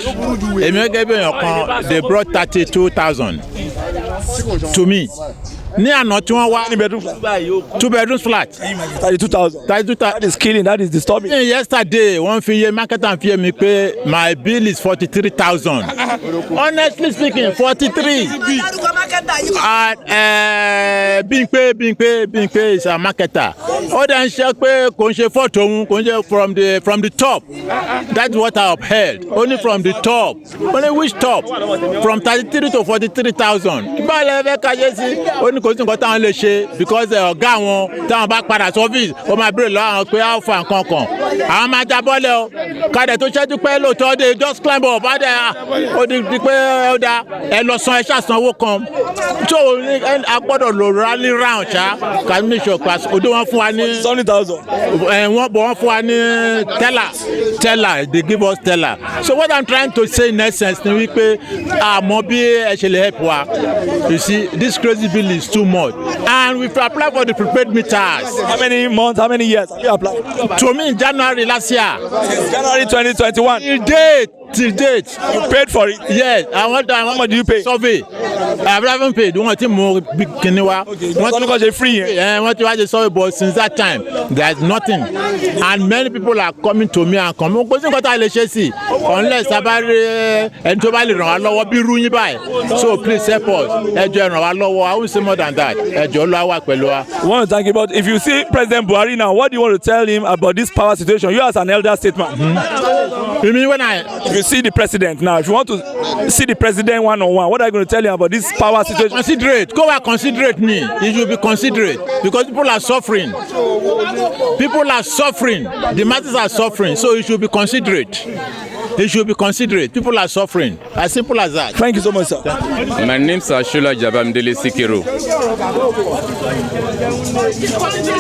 they brought 32,000 to me. Ní àná tí wọ́n wá 2 bedroom flat 32,000. That is killing, that is disturbing. Yesterday wọ́n fi iye market and fi mi pé my bill is 43,000. Honestly speaking 43. Bímpé is a marketer. Ó dẹ̀ ń ṣe pé kò ń ṣe fọ́tò òun kò ń ṣe from the top. That's what I upheld. Only from the top. Only which top? From 33 to 43,000. Ìbálẹ̀ ẹ̀fẹ̀ káyé sí oní kò sí nǹkan táwọn lè ṣe because ọ̀gá wọn táwọn bá padà sọ́fíìsì ó máa béèrè lọ́wọ́ àwọn pé á fà nǹkan kan àwọn máa já bọ́lẹ̀ o kádẹ̀ tó ṣẹ́jú pé lóòótọ́ dé just climb up ó di pé ó da ẹ lọ san ẹ ṣàsanwó kan tó a gbọ́dọ̀ lò rally round ṣá kàmí ṣọ̀pá odò wọn fún wa ní 70,000. wọ́n fún wa ní teller they give us teller. So what I'm trying to say in essence ni wípé àmọ́ bí ẹ ṣe lè help wa you see this crazy bill is too much and we apply for the prepaid meters. How many months, how many years have you applied? To me in January last year. January 2021. Till date. You paid for it? Yes. How much do you pay? Survey. I haven't paid. Wọ́n ti mú kíni wa. Wọ́n ti kọ́ ṣe free yẹn. Wọ́n ti wá ṣe survey but since that time there is nothing and many people are coming to me and coming. Kò sí nǹkan tá a lè ṣe sí unless a bá rí ẹni tó bá lè ràn wá lọ́wọ́ bí irú yín báyìí. So please help us. Ẹ jọ̀ọ́ ẹ ràn wá lọ́wọ́. I won't say more than that. Ẹ jọ̀ọ́ Olúwa wà pẹ̀lú wa. We want to thank you, but if you see President Buhari now, what do you want to tell him about this power situation? You as an elder statesman. You mean when if you see the president now, if you want to see the president one-on-one, what are you going to tell him about this power situation? Considerate. Go and considerate me. You should be considerate because people are suffering. People are suffering. The masses are suffering. So you should be considerate. You should be considerate. People are suffering. As simple as that. Thank you so much, sir. My name is Ashula Jabamdele Sikiro.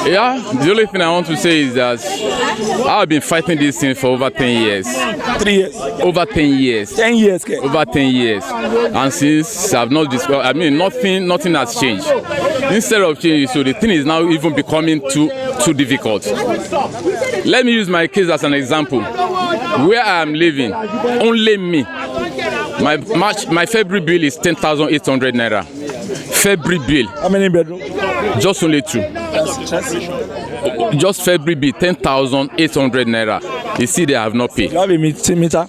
Yeah, the only thing I want to say is that I've been fighting this thing for over 10 years. 3 years? Over 10 years. 10 years, okay. Over 10 years. And since I've not nothing has changed. Instead of changing, so the thing is now even becoming too difficult. Let me use my case as an example. Where I am living, only me. My February bill is 10,800 naira. February bill. How many bedrooms? Just only 2. just February bill 10,800 naira. You see, they have not paid. You have a meter?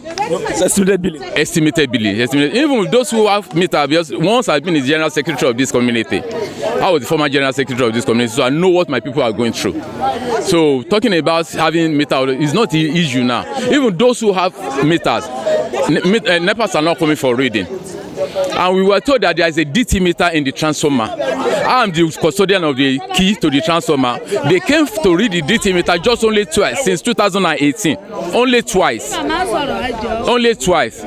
Estimated billing. Estimated billing. Even with those who have meter, because once I've been the general secretary of this community, I was the former general secretary of this community, so I know what my people are going through. So talking about having meter is not the issue now. Even those who have meters, NEPAs are not coming for reading. And we were told that there is a DT meter in the transformer. I am the custodian of the key to the transformer. They came to read the DT meter just only twice since 2018. Only twice. Only twice.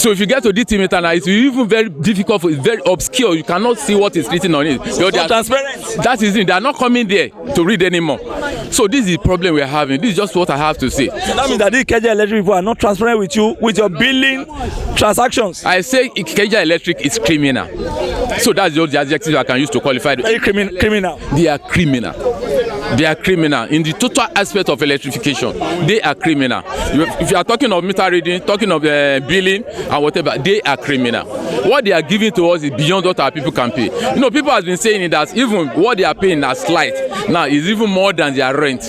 So if you get to DT meter now, it's even very difficult. It's very obscure. You cannot see what is written on it. So transparent. That is it. They are not coming there to read anymore. So this is the problem we are having. This is just what I have to say. So that means that the Ikeja Electric people are not transparent with you with your billing transactions. I say Ikeja Electric is criminal. So that's the adjective I can use to qualify it. Are you criminal? They are criminal. They are criminal in the total aspect of electrification. They are criminal. If you are talking of meter reading, talking of billing and whatever, they are criminal. What they are giving to us is beyond what our people can pay. You know, people have been saying that even what they are paying as slight now is even more than their rent.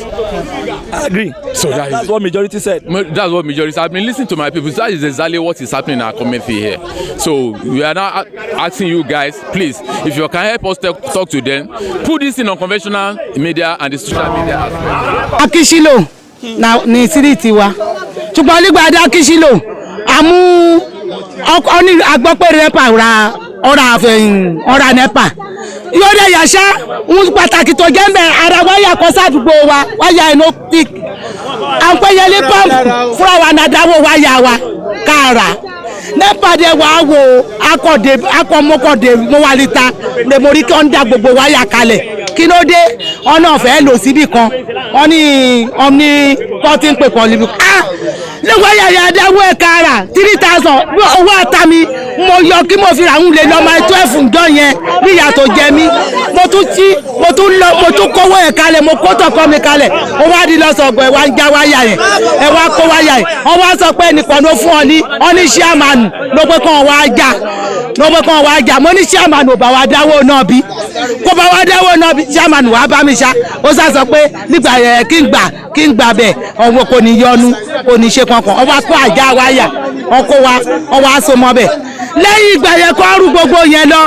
I agree. So that's what majority said. That's what majority said. I've been listening to my people. So that is exactly what is happening in our community here. So we are now asking you guys, please, if you can help us talk to them, put this in unconventional media and the social media as well. Akishilo na ni siriti wa. Ṣùgbọ́n nígbà dá Akishilo, àmú oni agbope NEPA ra ora NEPA. Yóò dé yàṣá ń pàtàkì tó jẹ́ mbẹ́ ara wáyà kan sádùúgbò wa wáyà inú pik. À ń pẹ́ yẹlé pọ́ǹpù fúnra wa nàdáwó wáyà wa káàrà. NEPA dé wàá wo akọ̀mọ́kọ̀dé mọ́wálítà lè mórí kí wọ́n dá gbogbo wáyà kalẹ̀. Kí ló dé ọ̀nà ọ̀fẹ́ lò síbì kan wọ́n ní kọ́tí ń pè kọ́ níbi. Lẹ́wọ́ yàyà dáwọ́ ẹ̀ka ara 3,000 owó àtàmì mo yọ kí mo fi ràhùn lè lọ́mọ 12 ǹjọ́ yẹn níyà tó jẹ mí mo tún kówó ẹ̀ kalẹ̀ mo kó tọkọ mi kalẹ̀ ó wá di lọ́sọ̀gbọ̀ ẹ̀ wá ń já wáyà yẹn ẹ̀ wá kó wáyà yẹn wọ́n wá sọ pé ẹnìkan ló fún ọ ní chairman ló pé kàn wá jà mo ní chairman ò bá wa dáwọ́ náà bí kó bá wa dáwọ́ náà bí chairman wàá bá mi ṣá ó sá sọ pé nígbà yẹn kí n gbà bẹ̀ ọ̀wọ́ kò ní yọnu kò ní ṣe kankan ọ wá kó àjà wáyà ọ wá so mọ́ bẹ̀ lẹ́yìn ìgbà yẹn kó rú gbogbo yẹn lọ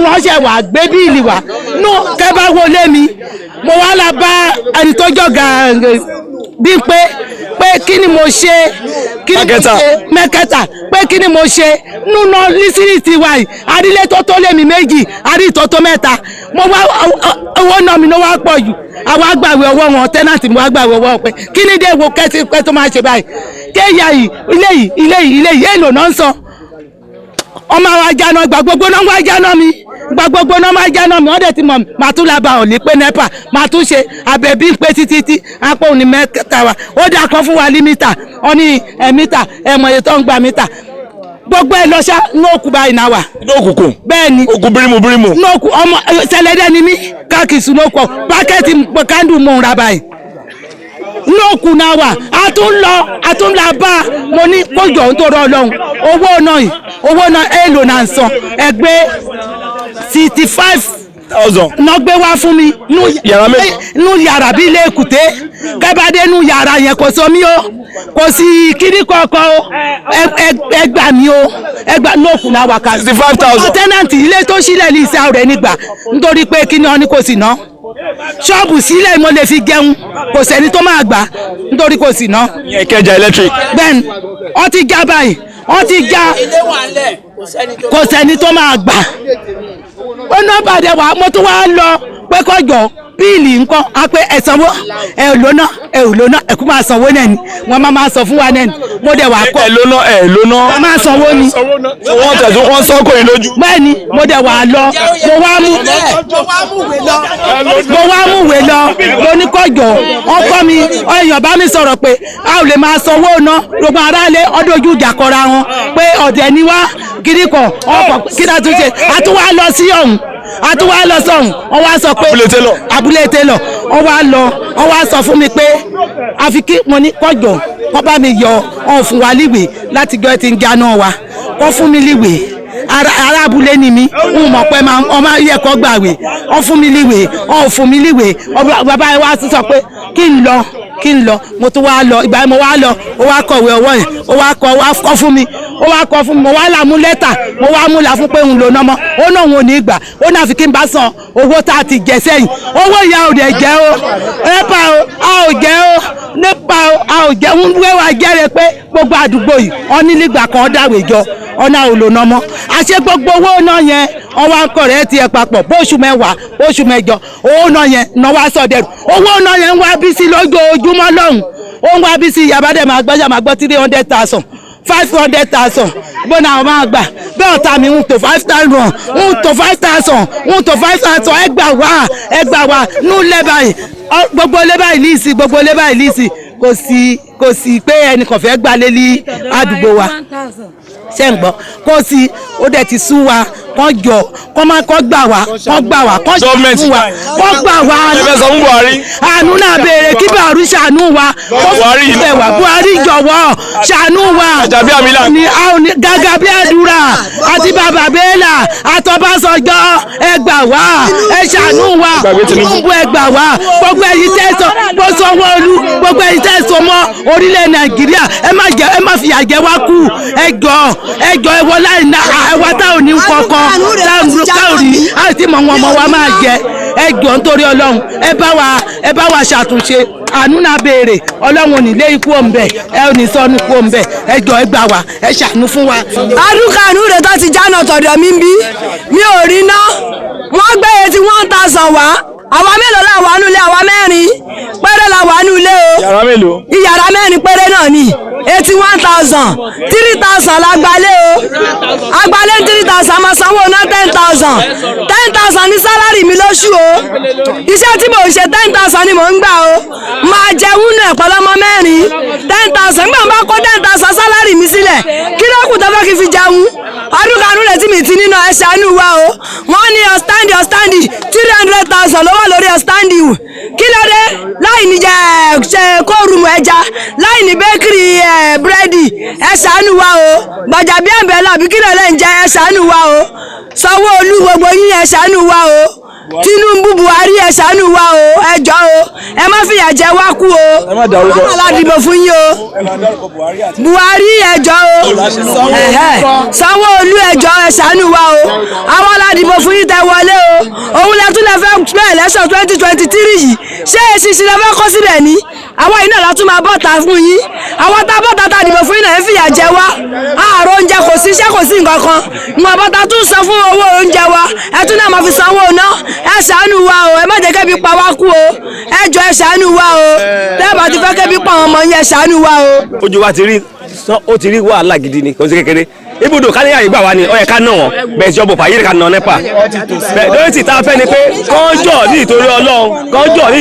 wọ́n ṣe wà gbé bíìlì wá nú kẹ́ bá wọlé mi mo wá la bá ẹni tó jọ̀gà bí pé kí ni mo ṣe mẹ́kẹ́ta pé kí ni mo ṣe nínú lísírìtì wa yìí arílẹ̀ tó tó lémi méjì arí tó tó mẹ́ta mo wá owó náà mi ló wá pọ̀ jù àwọn agbàwé ọwọ́ wọn tẹ́nàtì mo agbàwé ọwọ́ pé kí ni dé wo kẹ́sí pé tó máa ṣe báyìí kéèyà yìí ilé yìí èlò náà ń sọ ọmọ wa jáná gba gbogbo náà wá jáná mi gba gbogbo náà máa jáná mi wọ́n dẹ̀ ti mọ̀ màá tún lába ò ní pé NEPA màá tún ṣe àbẹ̀bí pé títí apò òní mẹ́ta wa ó dà kan fún wa ní mítà wọ́n ní mítà ẹ̀mọ̀ye tó ń gba mítà gbogbo ẹ̀ lọ́ṣà ní òkú báyìí náà wà. ní òkùnkùn bẹ́ẹ̀ ni òkú bírímù. ní òkú ọmọ sẹlẹ̀dẹ̀ ni mí káàkiri sùn ní òkú bákẹ́ẹ̀tì kándù mò ń ra báyìí. ní òkú náà wà a tún la bá mo ní kójọ ń tó rọ Ọlọ́run owó náà èèlò náà ń san ẹgbẹ́ 65,000 náà gbé wá fún mi nú yàrá bí ilé èkúté kẹ́bàdé nú yàrá yẹn kò sọ mí o kò sí kíní kọ̀ọ̀kan o ẹgbà mi o ẹgbà lóòkù náà wà ká 65,000 tẹ́nàntì ilé tó sílẹ̀ ní ìsà rẹ̀ nígbà nítorí pé kíní ọ ní kò sì ná ṣọ́ọ̀bù sílẹ̀ mo lè fi jẹun kò sẹ́ni tó máa gbà nítorí kò sì ná. Ikeja Electric. bẹ́ẹ̀ni ọ ti já báyìí ọ ti já kò sẹ́ni tó máa gbà ó ná bàdé wa mo tún wá lọ pé kọjọ bíìlì nǹkan á pé ẹ̀sánwó ẹ̀ lóná ẹ̀kú máa sanwó náà ni wọ́n máa sọ fún wa náà ni mo dẹ̀ wá kọ́ ẹ̀ lóná wọ́n máa sanwó ni wọ́n tẹ̀sùn wọ́n sọ́kò yín lójú. bẹ́ẹ̀ ni mo dẹ̀ wá lọ mo wá múwèé lọ mo ní kọjọ ọkọ mi ọyàn bá mi sọ̀rọ̀ pé a ò lè máa sanwó ná gbogbo aráalé ọdọọjú ìjà kọra wọn pé ọ̀dẹ̀ ni wá kiri kan ọkọ̀ kí ni a tún ṣe a tún wá lọ sí ọ̀hún àtúwá lọ sọ̀hún wọ́n wá sọ pé abúlé télọ̀ wọ́n wá sọ fún mi pé àfi kí mo ní kọjọ kọ́ bá mi yọ ọ̀hún fún wa líwèé láti gbọ́ ti ń jáná wa kọ́ fún mi líwèé ará abúlé ni mi n mọ̀ pé ọmọ yẹ kọ́ gbàwé ọ fún mi líwèé ọ fún mi líwèé bàbá ẹ wá sọ pé kí n lọ mo tún wá lọ ìgbà mo wá lọ ó wá kọ̀wé ọwọ́ yẹn ó wá kọ́ fún mi mo wá là mú lẹ́tà mo wá mú la fún pé òun lò ná mọ́ ó náà òun ò ní gbà ó náà fi kí n bá san owó tá a ti jẹ sẹ́yìn owó ìyá ò dẹ̀ jẹ́ o NEPA o a ò jẹ́ o NEPA o a ò jẹ́ ń wéwà jẹ́rẹ̀ pé gbogbo àdúgbò yìí ọ̀nílígbà kan dàwé jọ ọ̀nà òlò ná mọ́ àṣẹ gbogbo owó náà yẹn ọwọ́ akọ rẹ̀ ti ẹ̀ papọ̀ bóṣù mẹ́wàá bóṣù mẹ́jọ owó náà yẹn náà wá sọ̀dẹ̀rù owó náà yẹn ń wá bí sí lójoojúmọ́ lọ́hùn ó ń wá bí sí yabadẹ máa gbọ́ 300,000 500,000 bọ́nà àwọn máa gbà bẹ́ẹ̀ ọ̀tá mi ń tó 5,000 ń tó 5,000 ń tó 5,000 ẹ gbà wá núlẹ̀ báyìí gbogbo ilé báyìí líìsì kò sí pé ẹnìkan fẹ́ gbalé ní àdúgbò wa ṣe ń gbọ́ kó sí ó dẹ̀ ti sú wa kọ́ jọ kọ́ gbà wá kọ́ ṣàánú wa kọ́ gbà wá àánú náà béèrè kí Buhari ṣàánú wa Buhari jọ̀wọ́ ṣàánú wa gàgà bí àdúrà àti bàbá bẹ́ẹ̀là àtọ́básọjọ́ ẹ gbà wá ẹ ṣàánú wa Tinubu ẹ gbà wá gbogbo ẹ̀yin tẹ̀sán bó Sanwó-Olú gbogbo ẹ̀yin tẹ̀sán mọ́ orílẹ̀ Nàìjíríà ẹ má fìyà jẹ wá kú ẹjọ́ ẹwọ láì ná ẹwà táwọn ní kọ̀ọ̀kan táwọn rí àti mọ̀ wọn ọmọ wa máa jẹ ẹjọ́ nítorí Ọlọ́run ẹ bá wa ṣàtúnṣe àánú náà béèrè Ọlọ́run ò ní lé ikú òǹbẹ ẹ ò ní sọnù ikú òǹbẹ ẹjọ́ ẹ gbà wá ẹ ṣàánú fún wa. adúkànú rẹ̀ tó ti jáná tọ̀dọ̀ mi ń bí mi ò rí ná wọ́n gbé 81,000 wá àwa mélòó la wà nulẹ̀ àwa mẹ́rin péré la wà nulẹ̀ o. yàrá mélòó. ìyàrá mẹ́rin péré náà ni 81,000 3,000 la gbalẹ̀ o agbalẹ̀ 3,000 máa sanwó ná 10,000 ní sálárì mi lóṣù o iṣẹ́ tí mo ṣe 10,000 ni mò ń gbà o máa jẹun náà pọ̀lọ́mọ mẹ́rin 10,000 gbọ́n bá kó 10,000 sálárì mi sílẹ̀ kí ló kù tó fẹ́ kí fi jẹun adúkanú rẹ̀ tí mi ti nínú ẹ̀ ṣàánú wa o wọ́n ní ọ̀stáǹdì 300,000 lọ́wọ́ lórí ọ̀stáǹdì wù kí ló dé láì ní ṣe kóòrùmù ẹja láì ní bẹ́kìrì búrẹ́dì ẹ ṣàánú wa o gbàjàbí àbẹ̀là àbí kí ló lè ń jẹ ẹ ṣàánú wa o Sanwó-Olú gbogbo yín ẹ ṣàánú wa o Tinubu Buhari ẹ ṣàánú wa o ẹ jọ̀ọ́ o ẹ má fìyà jẹ wá kú o wọn aládìbò fún yín o Buhari ẹ jọ̀ọ́ o Sanwó-Olú ẹ jọ̀ọ́ ẹ ṣàánú wa o àwọn aládìbò fún yín tẹ wọlé o òun lẹ tún lẹ fẹ́ gbé election 2023 yìí ṣé èsìsì lẹ fẹ́ kó síbẹ̀ ni àwọn iná la tún máa bọ́ta fún yín àwọn tá bọ́ta tá dìbò fún yín náà ẹ fìyà jẹ wá àárọ̀ oúnjẹ kò sí iṣẹ́ kò sí nǹkan kan ìwọ̀n bọ́ta tún san fún owó oúnjẹ wa ẹ tún náà máa fi sanwó ná ẹ ṣàánú wa o ẹ má jẹ́ kébi pa wá kú o ẹ jọ̀ọ́ ẹ ṣàánú wa o tẹ́ẹ̀bà ti fẹ́ kébi pa àwọn ọmọ yẹn ṣàánú wa o. ojú wa ti rí wàhálà gidi ni kò sí kékeré ibùdó káníyà ìgbà wa ni ó yẹ ká ná wọn bẹ́ẹ̀ ìjọba fàyè ká ná NEPA bẹ́ẹ̀ lórí tí tá a fẹ́ ni pé kọ́njọ́ ní ìtorí Ọlọ́run kọ́njọ́ ní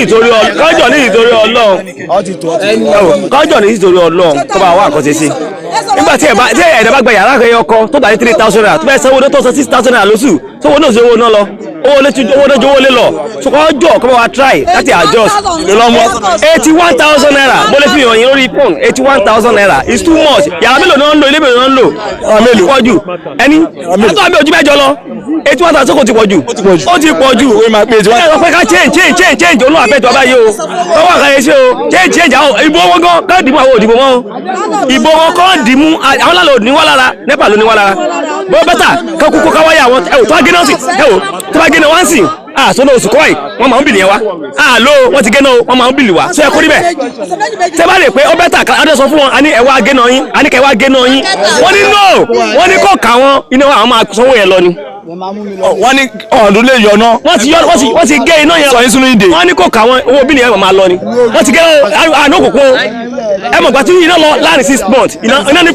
ìtorí Ọlọ́run tó bá wà àkọsí sí nígbà tí ẹ̀dá bá gba yàrá rẹ̀ ọkọ tó bá ní 3,000 naira tó bá sanwó tó san 6,000 naira lóṣù tó wọ́n náà ṣe owó náà lọ owó náà jọ owó lé lọ so kọ́njọ́ kọ́ bá wa try láti adjust lọ́mọ 81,000 naira mo lè fi hàn yín lórí phone 81,000 naira is too much yàrá mélòó náà ń lò ilé mélòó náà ń lò pọ̀jù ẹni ẹ̀tọ́ àbí ojú mẹ́jọ lọ 81,000 kò ti pọ̀jù ó ti pọ̀jù ẹ̀rọ pé ká change olú àfẹ́tọ̀ abáyé o ọwọ́ àkàyè ṣe o change àwọn ìbò wọn gan káàdì mú àwọn òdìbò mọ́ ìbò wọn kọ́ dì mú àwọn lálẹ́ òní wá lára NEPA ló ní wá lára bó bẹ́tà kọ́kúkú káwáyà àwọn ẹ̀wò tó bá gé náà sí ẹ̀wò tó bá gé náà wá ń sìn sọ́nà oṣù kọ́ì wọ́n máa ń bìlì yẹn wá àlọ́ wọ́n ti gé náà wọ́n máa ń bìlì wá sọ ẹ kó níbẹ̀ tẹ́ bá lè pé ó bẹ́tà adé sọ fún wọn àní ẹ̀wà gé náà yín àní kẹwàá gé náà yín wọ́n ní no wọ́n ní kọ́ ká wọn iná àwọn máa sanwó yẹn lọ ni wọ́n ní ọ̀ọ́dún lè yọ náà wọ́n ti gé iná yẹn sọ yín sínú ìdè wọ́n ní kọ́ ká wọn owó bìlì yẹn máa lọ ni wọ́n ti gé àná òkùnkùn ẹ mọ̀ gbà tí iná lọ láàrin 6 months iná ní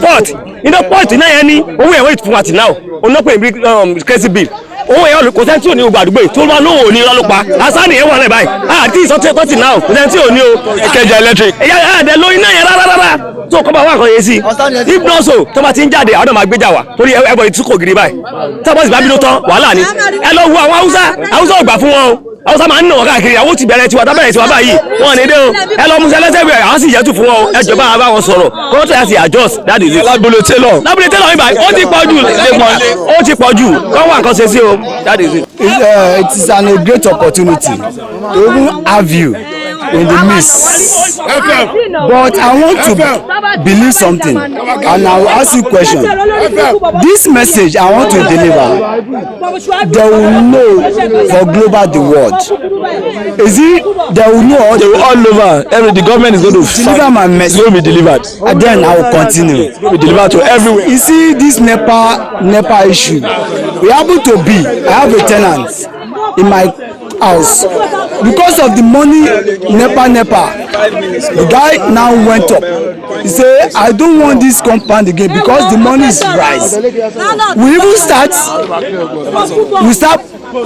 port iná yẹn ní owó yẹn wait fún wa ti náà oná pè ní crazy bill owó yẹn kò sẹ́ni tí ò ní ogun àdúgbò yìí tó bá lóhùn òní irọ́ ló pa asani yẹn wà lẹ́ báyìí àti ìsọtí ẹ̀tọ́tì náà kò sẹ́ni tí ò ní o. Ikeja electric. ẹ̀yà ẹ̀dẹ̀ lóyún náà yẹn rárá tó kọ́ bá wà kan yé sí i if not so tó bá ti ń jáde àwọn náà máa gbéjà wá torí ẹ̀bọ̀ ìtúkọ̀ gidi báyìí tó bá sì bá bínú tán wàhálà ni ẹ lọ wo àwọn haúsá ò gbà fún wọn o àwọn sábà ń nà wọ́n káàkiri àwọn ti bẹ̀rẹ̀ tiwa tábẹ̀rẹ̀ tiwa báyìí wọ́n ní dé o ẹ lọ mú sẹ́lẹ́sẹ̀ bẹ̀rẹ̀ àwọn sì yẹtù fún wọn ẹ jọba àbá wọn sọ̀rọ̀ kọ́ńtà yà sí adjust that is it. lábúlé télọ̀ ibà ó ti pọ̀ jù ó ti pọ̀ jù kọ́ wà nǹkan ṣe sí o that is it. It is a great opportunity to even have you in the midst. But I want to believe something, and I will ask you a question. This message I want to deliver, they will know for global the world. Is it they will know they will all over the government is going to deliver my message? It's going to be delivered. And then I will continue. It's going to be delivered to everywhere. You see this NEPA issue. We happen to be. I have a tenant in my house because of the money NEPA. The guy now went up. He say I don't want this compound again because the money is rise. We even start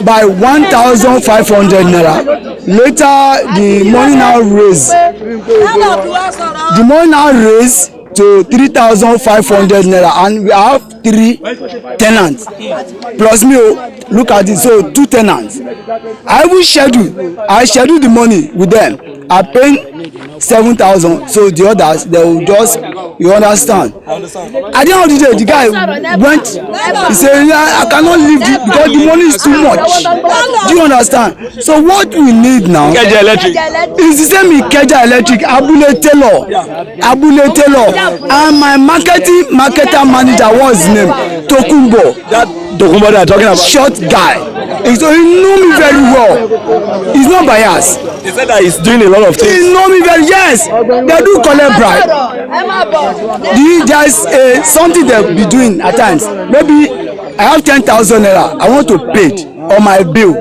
by 1,500 naira. Later the money now raise. The money now raise to 3,500 naira, and we have 3 tenants plus me. Look at it, so 2 tenants. I schedule the money with them. I pay 7,000, so the others they will just, you understand. At the end of the day, the guy went. He said, I cannot leave it because the money is too much. Do you understand? So what we need now is the same Ikeja Electric, Abule Taylor, and my marketer manager, what's his name? Tokumbo. Tokumbo they are talking about. Short guy. So he know me very well. He's not biased. He said that he's doing a lot of things. He know me very yes. They do collect bribe. There's something they be doing at times. Maybe I have 10,000 naira. I want to pay it on my bill.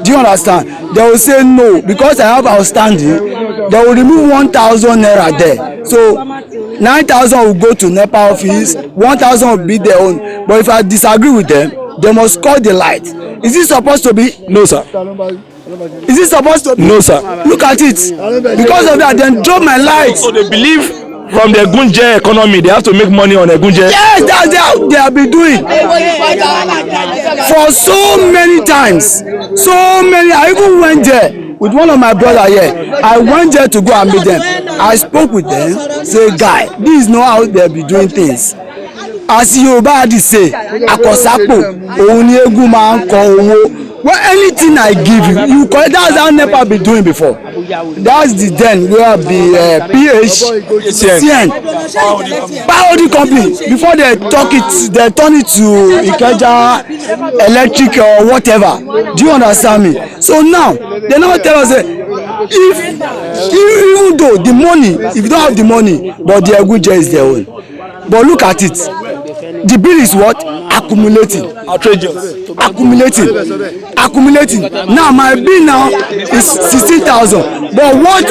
Do you understand? They will say no because I have outstanding. They will remove 1,000 naira there. So 9,000 will go to NEPA office. 1,000 will be their own. But if I disagree with them, they must call the light. Is it supposed to be? No, sir. Is it supposed to be? No, sir. Look at it. Because of that, then drop my light. So they believe from the Gunje economy, they have to make money on the Gunje. Yes, that's what they have been doing. For so many times. So many. I even went there with one of my brother here. I went there to go and meet them. I spoke with them. Say, guy, this is not how they be doing things. As Yoruba dey say, akosapo, òun ni egun máa ń kọ owó. Well, anything I give you collect. That's how NEPA be doing before. That's the then we have the PHCN, power company. Before they turn it to Ikeja Electric or whatever. Do you understand me? So now they now tell us that even though the money, if you don't have the money, but the Ikeja is their own. But look at it. The bill is what? Accumulating. Outrageous. Accumulating. Now my bill now is 16,000. But what?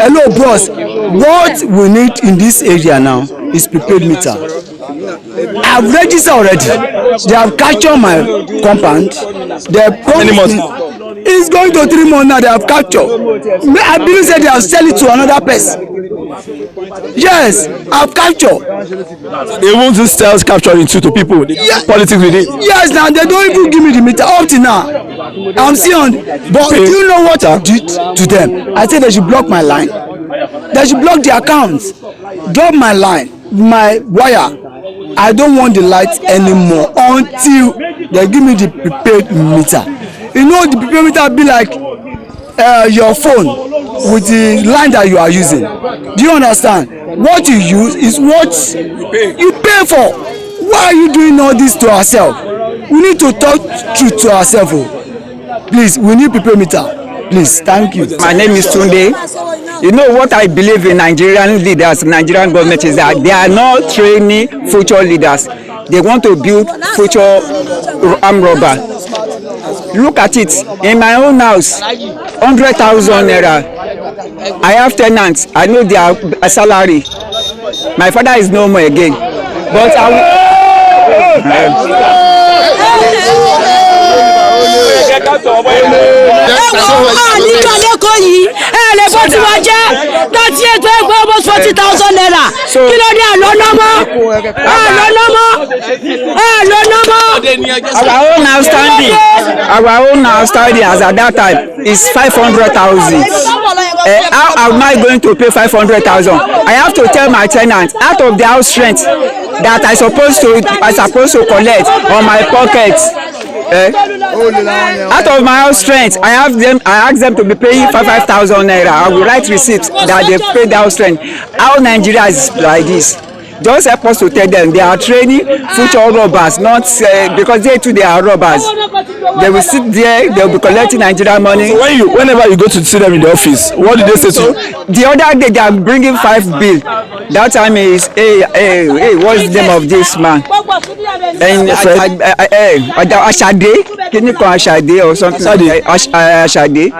Hello, bros. What we need in this area now is prepaid meter. I've registered already. They have captured my compound. They have promised me. It's going to 3 months now. They have captured. I believe that they have sell it to another person. Yes, I've captured. They won't just sell capturing to people. They politics with it. Yes, now they don't even give me the meter up till now. I'm seeing. But do you know what I did to them? I said they should block my line. They should block the accounts. Drop my line, my wire. I don't want the light anymore until they give me the prepaid meter. You know the prepaid meter be like your phone with the line that you are using. Do you understand? What you use is what you pay for. Why are you doing all this to ourselves? We need to talk truth to ourselves. Please, we need prepaid meter. Please, thank you. My name is Sunday. You know what I believe in Nigerian leaders, Nigerian government is that they are not training future leaders. They want to build future armed robbers. Look at it. In my own house, 100,000 naira. I have tenants. I know their salary. My father is no more again. But I will. kó yìí ẹ lè bó tí wọ́n jẹ́ 38 tó ẹgbẹ́ almost 40,000 naira kí ló dé àlọ́nàmọ́. Our own outstanding as at that time is 500,000. How am I going to pay 500,000? I have to tell my tenant out of the house rent that I supposed to collect on my pocket. Out of my house rent, I ask them to be paying 5,000 naira. I will write receipts that they pay the house rent. How Nigeria is like this? Just help us to tell them they are training future robbers, not because they are robbers. They will sit there, they will be collecting Nigerian money. So whenever you go to see them in the office, what did they say to you? The other day they are bringing 5 bill. That time is hey, what's the name of this man? And Ashade, Ashade or something. Ashade.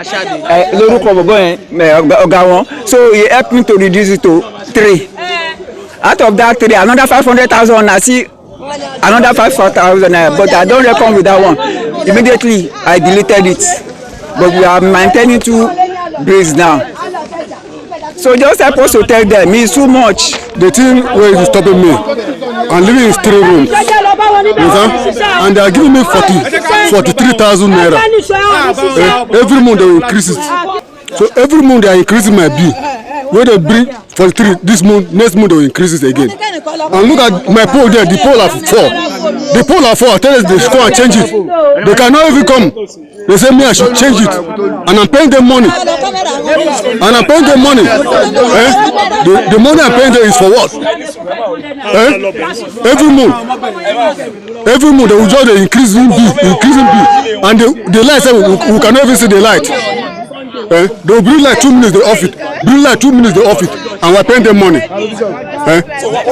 So he helped me to reduce it to 3. Out of that 3, another 500,000. I see another 5,000, but I don't reckon with that one. Immediately I deleted it. But we are maintaining 2 bills now. So just help us to tell them it's too much. The thing where is stopping me, I'm living in 3 rooms, and they are giving me 43,000 naira. Every month they will increase it. So every month they are increasing my bill. When they bring 43 this month, next month they will increase it again. And look at my pole there, the pole are 4. The pole are 4. I tell them they should go and change it. They cannot even come. They say me I should change it, and I'm paying them money. And I'm paying them money. The money I'm paying them is for what? Every month they will just increasing bill, and the light say we cannot even see the light. They will bring like 2 minutes, they off it. Bring like 2 minutes, they off it, and we're paying them money.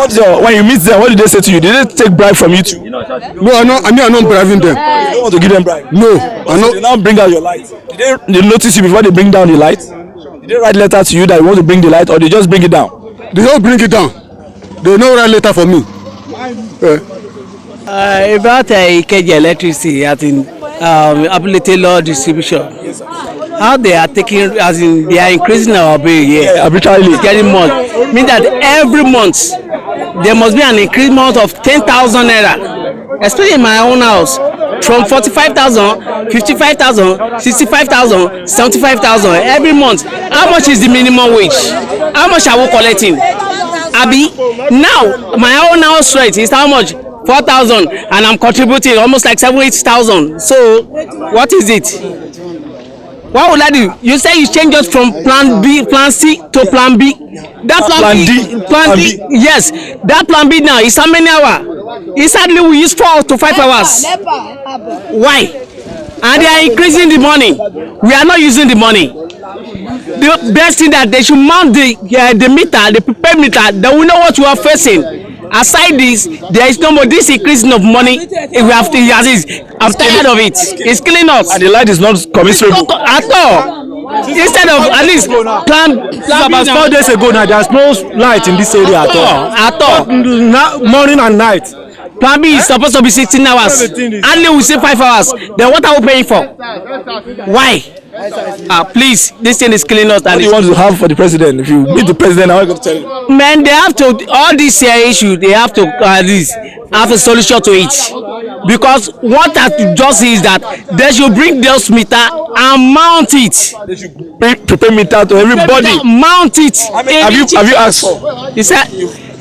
So when you meet them, what did they say to you? Did they take bribe from you too? No, I'm not bribing them. You don't want to give them bribe? No, I'm not. They now bring out your light. Did they notice you before they bring down the light? Did they write letter to you that you want to bring the light, or they just bring it down? They don't bring it down. They don't write letter for me. About Ikeja electricity, as in ability law distribution. How they are taking, as in they are increasing our bill here, arbitrarily getting more. Means that every month there must be an increment of 10,000 naira, especially in my own house, from 45,000, 55,000, 65,000, 75,000 every month. How much is the minimum wage? How much are we collecting? Abi, now my own house rent is how much? 4,000, and I'm contributing almost like 7,000-8,000. So what is it? What will I do? You say you change us from plan B, plan C to plan B. That plan D. Yes, that plan B now is how many hours? It's hardly we use 4 to 5 hours. Why? And they are increasing the money. We are not using the money. The best thing that they should mount the meter, the prepaid meter, that we know what we are facing. Aside this, there is no more this increasing of money. We have to I'm tired of it. It's killing us. And the light is not commensurable at all. Instead of at least plan about 4 days ago now, there's no light in this area at all. Morning and night. Plan B is supposed to be 16 hours. Only we say 5 hours. Then what are we paying for? Why? Please, this thing is killing us. What do you want to have for the president? If you meet the president, how are you going to tell him? Man, they have to, all these issues, they have to at least have a solution to it. Because what that just is that they should bring those meter and mount it. They should prepare meter to everybody. Mount it. Have you asked for? He said,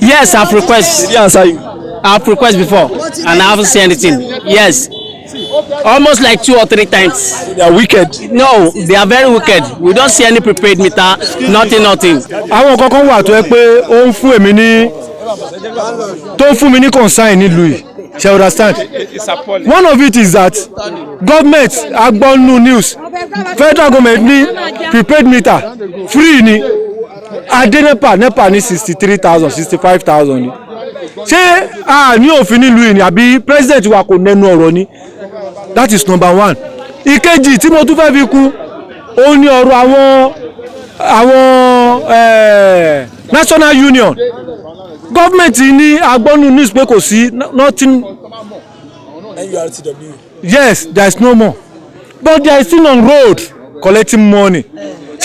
yes, I've requested. Did he answer you? I've requested before, and I haven't seen anything. Yes. Almost like 2 or 3 times. They are wicked. No, they are very wicked. We don't see any prepaid meter, nothing. Àwọn kankan wà tó yẹ pé ó ń fún èmi ní tó ń fún mi ní concern nílùú yìí. Ṣé understand? One of it is that government agbọ́nú news federal government ní prepaid meter free ni adé NEPA ní 63,000 65,000 ni. Ṣé ní òfin nílùú yìí ni àbí president wa kò nẹnu ọ̀rọ̀ ni? That is number 1. Ìkejì tí mo tún fẹ́ fi kún ó ní ọ̀rọ̀ àwọn national union government ní agbọ́nú news pé kò sí nothing. Yes, there is no more, but they are still on road collecting money.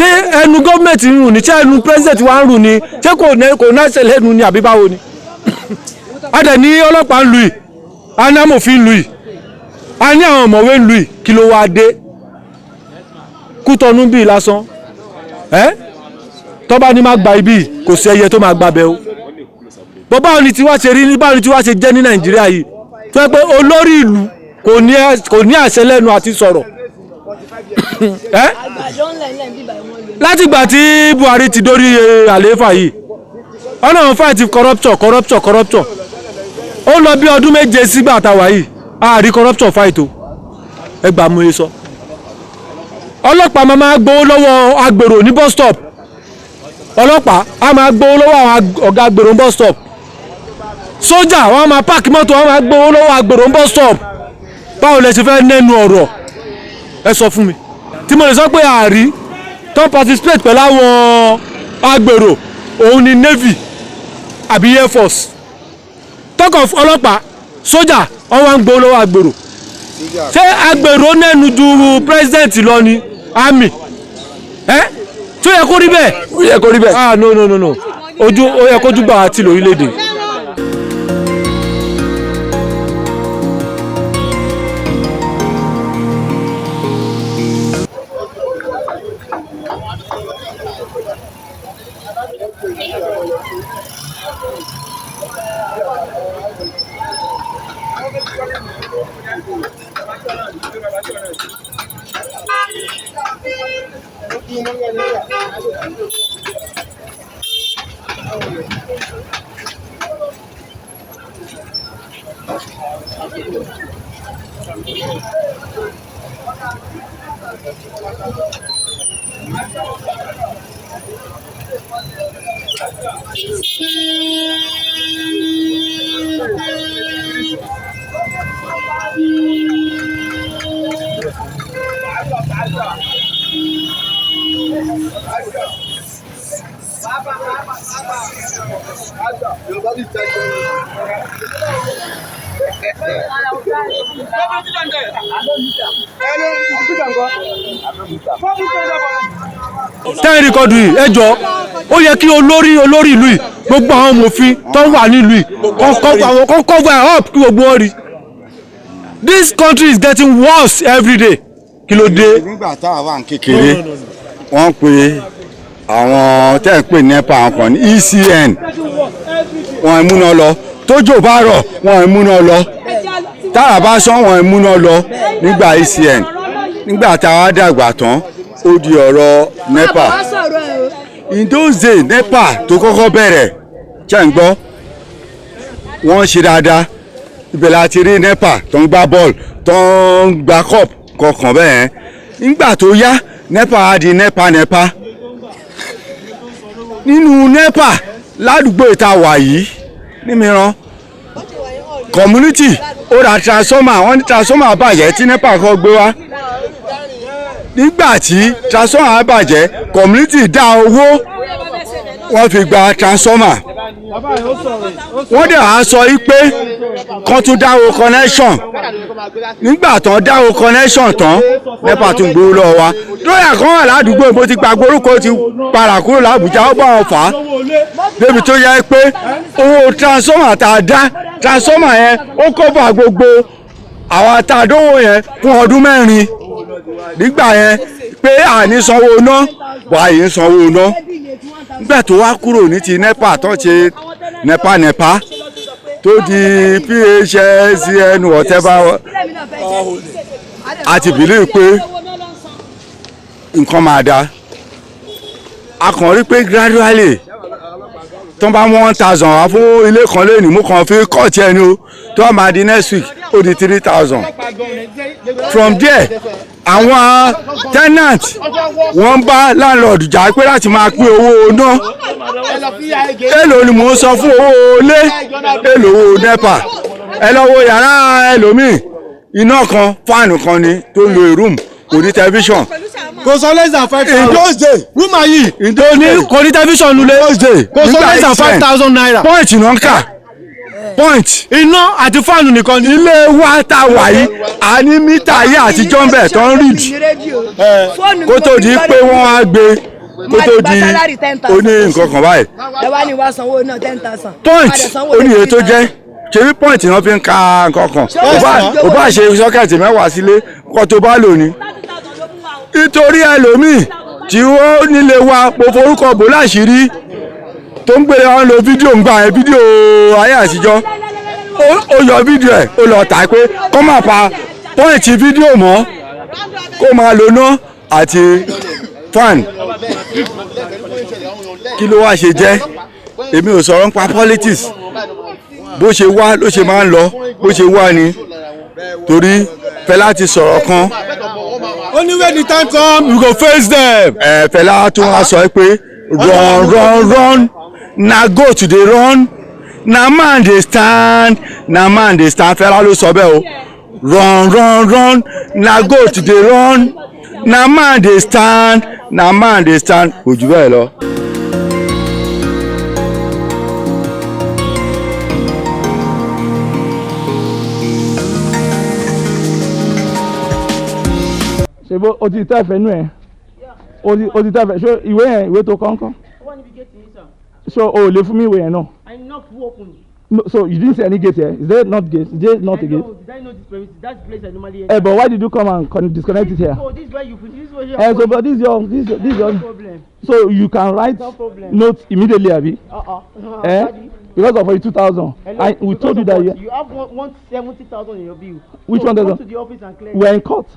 ṣé ẹnu gọ́ọ̀mẹ̀ntì ń rùn ní ṣé ẹnu president wa ń rùn ní ṣé kò náà ṣe lẹ́nu ní àbí báwo ni. a dẹ̀ ní ọlọ́pàá ń lu yìí a ní amòfin ń lu yìí a ní àwọn ọ̀mọ̀wé ń lu yìí kí ló wáá dé Kútọ̀nù bíi lásán tọ́ba ní má gba ibi kò sí ẹyẹ tó máa gbabẹ̀ o. bọ́ báwo ni tiwa ṣe rí ní báwo ni tiwa ṣe jẹ́ ní Nàìjíríà yìí tó yẹ pé olórí ìlú kò ní àṣẹ lẹ́nu àti sọ̀rọ̀ láti ìgbà tí Buhari ti dórí àlééfà yìí ọ̀nà àwọn fight corruption ó lọ bí ọdún méje sígbà àtàwà yìí àárí corruption fight o ẹgbàá mú e sọ. ọlọ́pàá máa gbowó lọ́wọ́ agbèrò ní bus stop ọlọ́pàá a máa gbowó lọ́wọ́ àwọn ọ̀gá agbèrò ní bus stop sójà wọn máa páàkì mọ́tò wọn máa gbowó lọ́wọ́ agbèrò ní bus stop báwo lẹ ṣe fẹ́ nẹ́nu ọ̀rọ̀ ẹ sọ fún mi tí mo lè sọ pé àárí tó participate pẹ̀lú àwọn agbèrò òun ni navy àbí air force talk of ọlọ́pàá sójà wọn wá ń gbowó lọ́wọ́ agbèrò ṣé agbèrò nẹ́nu ju president lọ ni army tó yẹ kó rí bẹ́ẹ̀. ó yẹ kó rí bẹ́ẹ̀. ah no ojú ó yẹ kójú gbà àti lórílẹ̀‐èdè. tẹ́ẹ̀rì kọ́dù yìí ẹ jọ ó yẹ kí olórí ìlú yìí gbogbo àwọn ọmọọ̀fin tó wà nílùú yìí kọ́ cover up kí gbogbo wọn rí. This country is getting worse every day. Kí ló dé? nígbà táwa wà ní kékeré wọ́n pe àwọn tẹ́ ń pè NEPA àwọn kan ní PHCN wọ́n ń múná lọ tójò bá rọ̀ wọ́n ń múná lọ tára bá sán wọ́n ń múná lọ nígbà PHCN nígbà táwa dàgbà tán ó di ọ̀rọ̀ NEPA. In those days NEPA tó kọ́kọ́ bẹ̀rẹ̀ ṣe ń gbọ́ wọ́n ṣe dáadáa ibẹ̀ la ti rí NEPA tó ń gbá bọ́ọ̀lù tó ń gbá cup kọ̀ọ̀kan bẹ́ẹ̀ nígbà tó yá NEPA á di NEPA nínú NEPA ládùúgbò ìta wà yìí nímìíràn community ó ra transformer wọ́n ní transformer bàjẹ́ tí NEPA kọ́ gbé wá nígbà tí transformer bàjẹ́ community dá owó wọ́n fi gba transformer wọ́n dẹ̀ á sọ yí pé kán tún dáwó connection nígbà tán dáwó connection tán NEPA tún gbowó lọ́wọ́ wa lóyà kan wà ládùúgbò bó ti gbàgbé orúkọ ti para kúrò l'Àbújá ó bá wọn fà á débi tó yẹ pé owó transformer tá a dá transformer yẹn ó cover gbogbo àwọn àtàdówó yẹn fún ọdún mẹ́rin nígbà yẹn pé àní sanwó iná wàyí ń sanwó iná nígbà tó wá kúrò ní ti NEPA tó ṣe NEPA tó di PHCN whatever àti believe pé nǹkan máa da a kàn rí pé gradually tó bá mú 1000 wá fún ilé kan lé ní mú kan fi kọ́ọ̀tì ẹni o tó máa di next week ó di 3000 from there àwọn tenant wọ́n bá landlord jà pé láti máa pín owó ná èlò ni mò ń sọ fún owó ilé èlò owó NEPA ẹ lọ wo yàrá ẹlòmíì iná kan fáànù kan ni tó lo a room kò ní tẹlifíṣàn kò sọ less than 5,000. in those days room ayi kò ní tẹlifíṣàn lulẹ̀ kò sọ less than 5,000 naira. point náà kà point. iná àti fáànù nìkan ni. ilé wa tá a wà yìí a ní mítà ayé àtijọ́ ń bẹ̀ tó ń read kó tó di pé wọ́n á gbé kó tó di oní nǹkan kan báyìí. ẹ wá ní wá sanwó náà 10,000. point oníye tó jẹ́ ṣebí point náà fi ń ka nǹkan kan ò bá ṣe sọ́kẹ̀tì mẹ́wàá sílé kó tó bá lò ní. nítorí ẹlòmíì tí ó nílé wa mo forúkọ bò láṣìírí tó ń gbé wọn lo fídíò ń gbà yẹn fídíò ayé àtijọ́ ó yọ fídíò ẹ̀ ó lọ tà pé kó má pa pọ́ìntì fídíò mọ́ kó máa lo ná àti fan. kí ló wá ṣe jẹ́ èmi ò sọ̀rọ̀ nípa politics bó ṣe wá ló ṣe máa ń lọ bó ṣe wá ni torí Fẹlá ti sọ̀rọ̀ kan. only when the time come we go face them. Fẹlá tún wá sọ pé run na goat dey run na man dey stand Fẹlá ló sọ bẹ́ẹ̀ o run na goat dey run na man dey stand kò jù bẹ́ẹ̀ lọ. ṣe o ti tẹ́ fẹ́ nú ẹ̀ o ti tẹ́ fẹ́ ṣé ìwé tó kọ́ńkọ́ so o lè fún mi ìwé yẹn náà. I knock who open. No, so you didn't see any gate here? Is there not gate? Is there not a gate? Did I know this place? That's the place I normally enter. But why did you come and disconnect it here? Oh, this is where you put this way here. So but this is your No problem. So you can write notes immediately, Abi? Because of 42,000. We told you that you have 170,000 in your bill. Which so one does come to the office and clear. We're in court.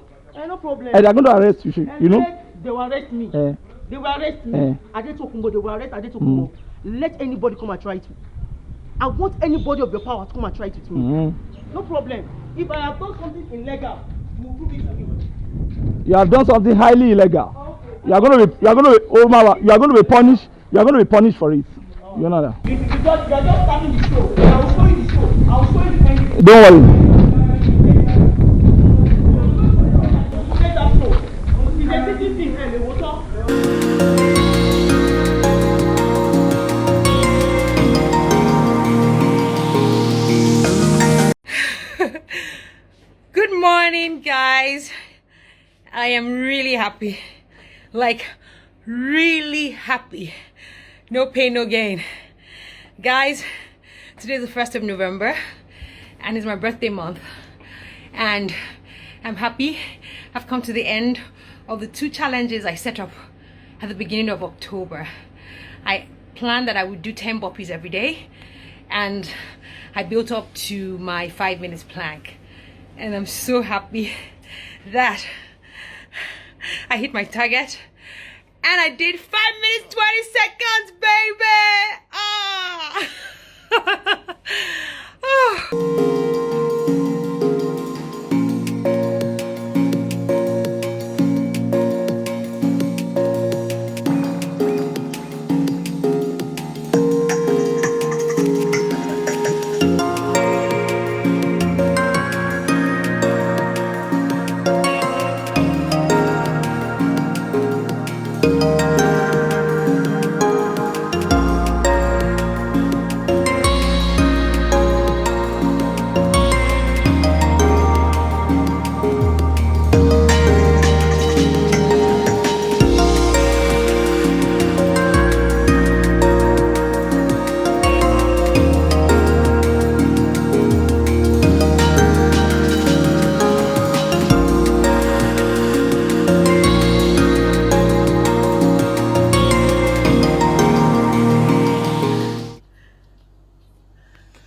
No problem. And they're going to arrest you, you know? They will arrest me. They will arrest me. Adetokunbo, they will arrest Adetokunbo. Let anybody come and try it. I want anybody of your power to come and try it with me. No problem. If I have done something illegal, you will prove it to me. You have done something highly illegal. Okay. You are going to be punished. You are going to be punished for it. You know that. You are just starting the show. I will show you the show. I will show you the ending. Don't worry. Good morning, guys. I am really happy. Like, really happy. No pain, no gain. Guys, today is the 1st of November and it's my birthday month. And I'm happy I've come to the end of the 2 challenges I set up at the beginning of October. I planned that I would do 10 burpees every day and I built up to my 5 minutes plank. And I'm so happy that I hit my target and I did 5 minutes 20 seconds, baby.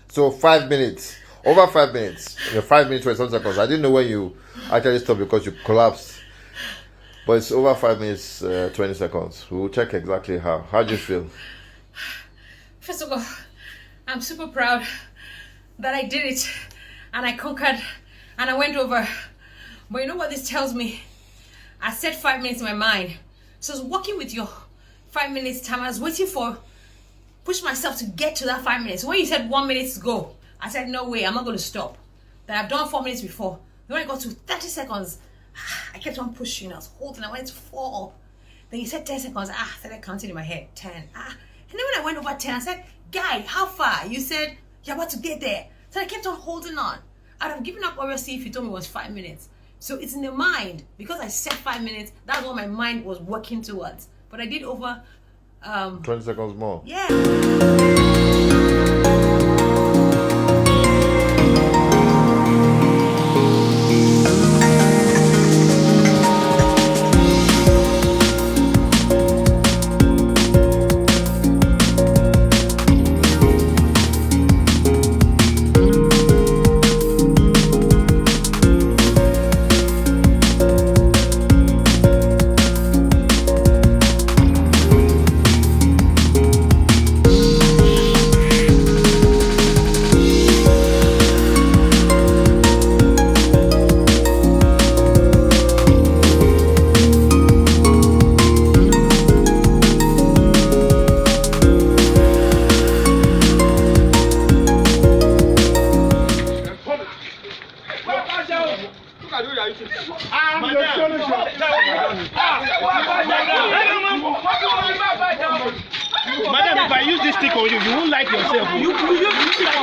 So 5 minutes, over 5 minutes, 5 minutes 27 seconds. I didn't know when you actually stopped because you collapsed. But it's over 5 minutes 20 seconds. We'll check exactly how. How do you feel? First of all, I'm super proud that I did it and I conquered and I went over. But you know what this tells me? I set 5 minutes in my mind. So I was working with your 5 minutes time. I was waiting for push myself to get to that 5 minutes. When you said 1 minute to go, I said, no way, I'm not going to stop. That I've done 4 minutes before. When I got to 30 seconds, I kept on pushing. I was holding, I wanted to fall. Then you said 10 seconds. I started counting in my head. 10. And then when I went over 10, I said, guy, how far? You said, You're about to get there. So I kept on holding on. I'd have given up obviously if you told me it was 5 minutes. So it's in the mind. Because I said 5 minutes, that's what my mind was working towards. But I did over 20 seconds more. Yeah. Madam, if I use this stick on you, you won't like yourself. You like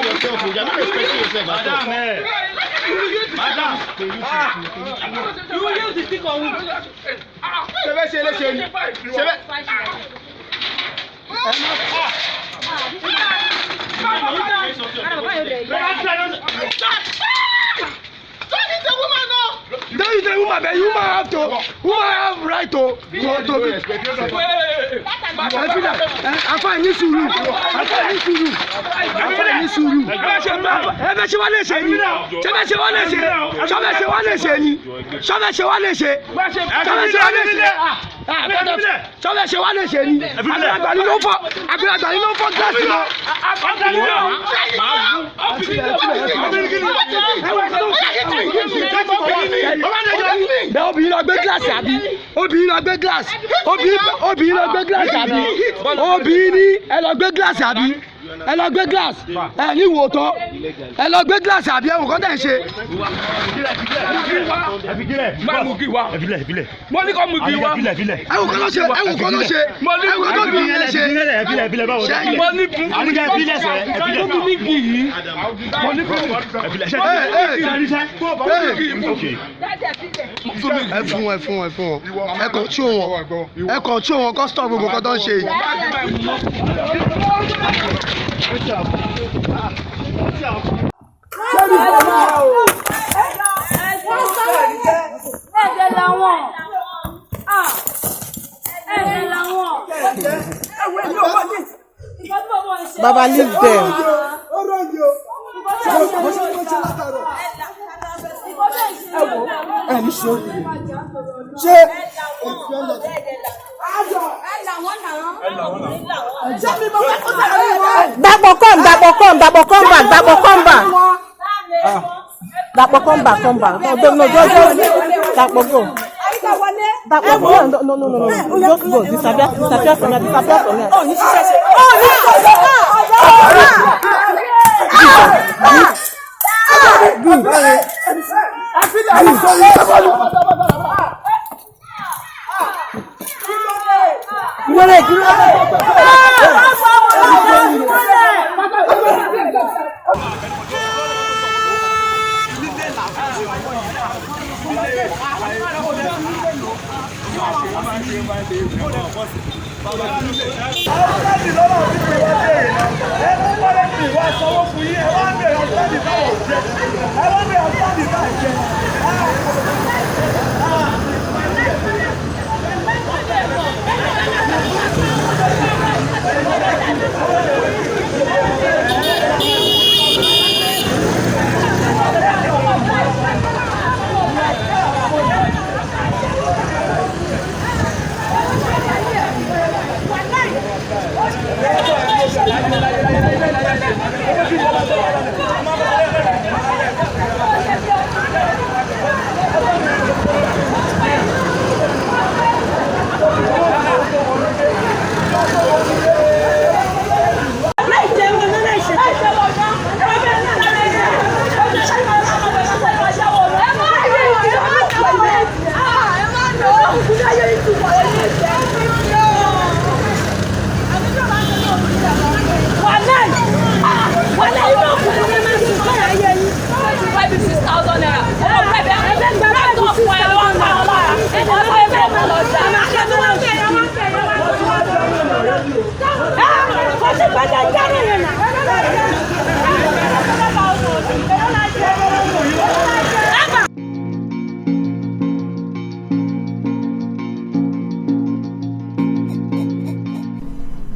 yourself. You're not respecting yourself. Madam, you will use the stick on me. Don't you say woman, but woman have right to be. I find this room. Obìnrin lọ gbé gíláàsì àbí obìnrin lọ gbé gíláàsì obìnrin lọ gbé gíláàsì àbí obìnrin ẹ lọ gbé gíláàsì àbí ẹ lọ gbé gíláàsì ẹ ní wò tọ́ ẹ lọ gbé gíláàsì àbí ẹ wò kọ́ tẹ̀ ń ṣe. mo ní kọ́ mu kí wá. ẹ wò kọ́ ló ṣe ẹ wò kọ́ ló ṣe ẹ wò kọ́ tó bí yẹn ṣe. mo ní kí yìí. mo ní kí ẹ fún wọn ẹ kàn tí wọn kọ́ stop gbogbo nǹkan tó ń ṣe yìí. Baba leave them. Dapò come back. Come back. No, just Dapò go. Dapò go. No. Just go. Disappear from here.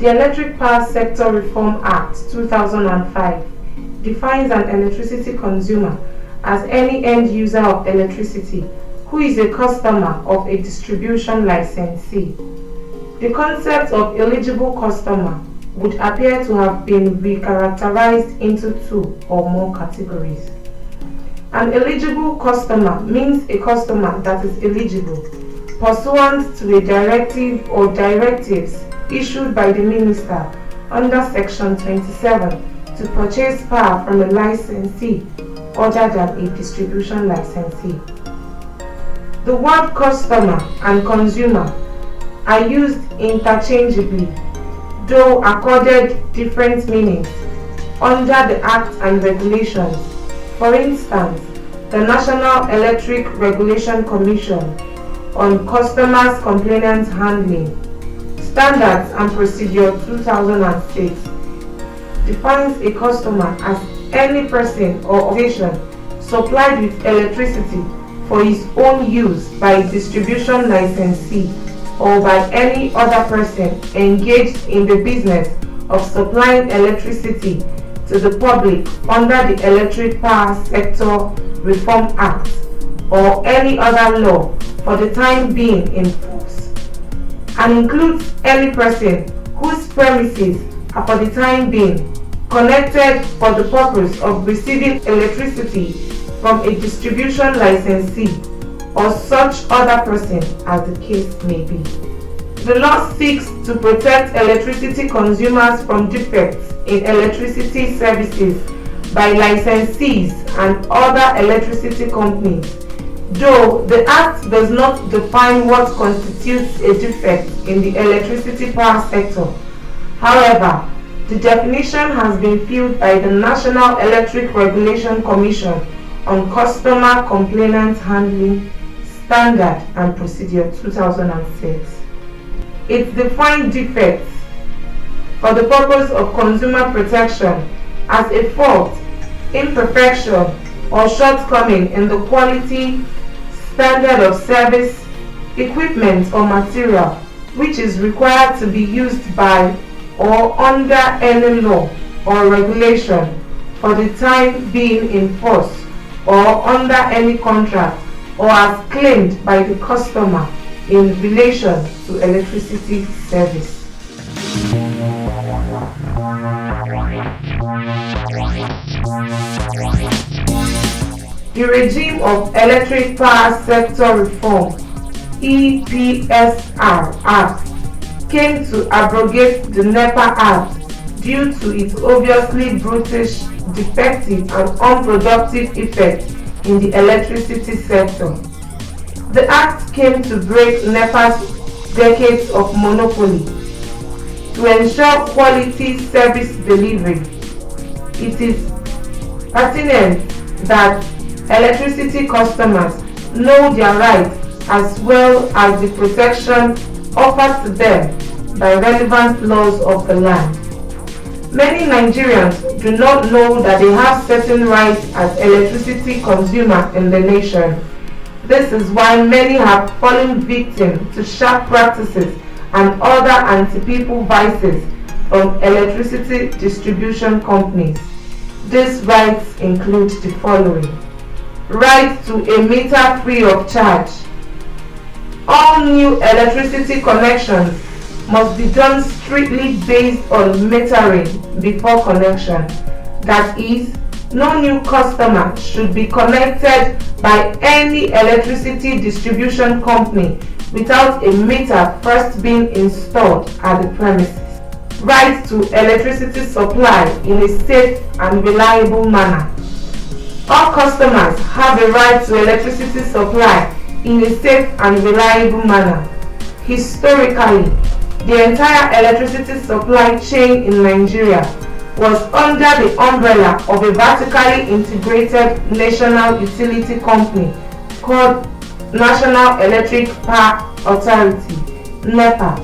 The Electric Power Sector Reform Act 2005 defines an electricity consumer as any end user of electricity who is a customer of a distribution licensee. The concept of eligible customer would appear to have been recharacterized into two or more categories. An eligible customer means a customer that is eligible pursuant to a directive or directives issued by the minister under Section 27 to purchase power from a licensee other than a distribution licensee. The word customer and consumer are used interchangeably, though accorded different meanings under the Act and regulations. For instance, the National Electric Regulation Commission on Customers' Complaints Handling, Standards and Procedure 2006, defines a customer as any person or organization supplied with electricity for his own use by a distribution licensee or by any other person engaged in the business of supplying electricity to the public under the Electric Power Sector Reform Act or any other law for the time being in force, and includes any person whose premises are for the time being connected for the purpose of receiving electricity from a distribution licensee or such other person as the case may be. The law seeks to protect electricity consumers from defects in electricity services by licensees and other electricity companies, though the Act does not define what constitutes a defect in the electricity power sector. However, the definition has been filled by the National Electric Regulation Commission on Customer Complaints Handling, Standard and Procedure 2006. It defines defects for the purpose of consumer protection as a fault, imperfection, or shortcoming in the quality, standard of service, equipment, or material which is required to be used by or under any law or regulation for the time being in force or under any contract or as claimed by the customer in relation to electricity service. The regime of Electric Power Sector Reform (EPSR) Act came to abrogate the NEPA Act due to its obviously brutish, defective and unproductive effect in the electricity sector. The Act came to break NEPA's decades of monopoly to ensure quality service delivery. It is pertinent that electricity customers know their rights as well as the protection offered to them by relevant laws of the land. Many Nigerians do not know that they have certain rights as electricity consumers in the nation. This is why many have fallen victim to sharp practices and other anti-people vices from electricity distribution companies. These rights include the following: right to a meter free of charge. All new electricity connections must be done strictly based on metering before connection. That is, no new customer should be connected by any electricity distribution company without a meter first being installed at the premises. Right to electricity supply in a safe and reliable manner. All customers have a right to electricity supply in a safe and reliable manner. Historically, the entire electricity supply chain in Nigeria was under the umbrella of a vertically integrated national utility company called National Electric Power Authority, NEPA,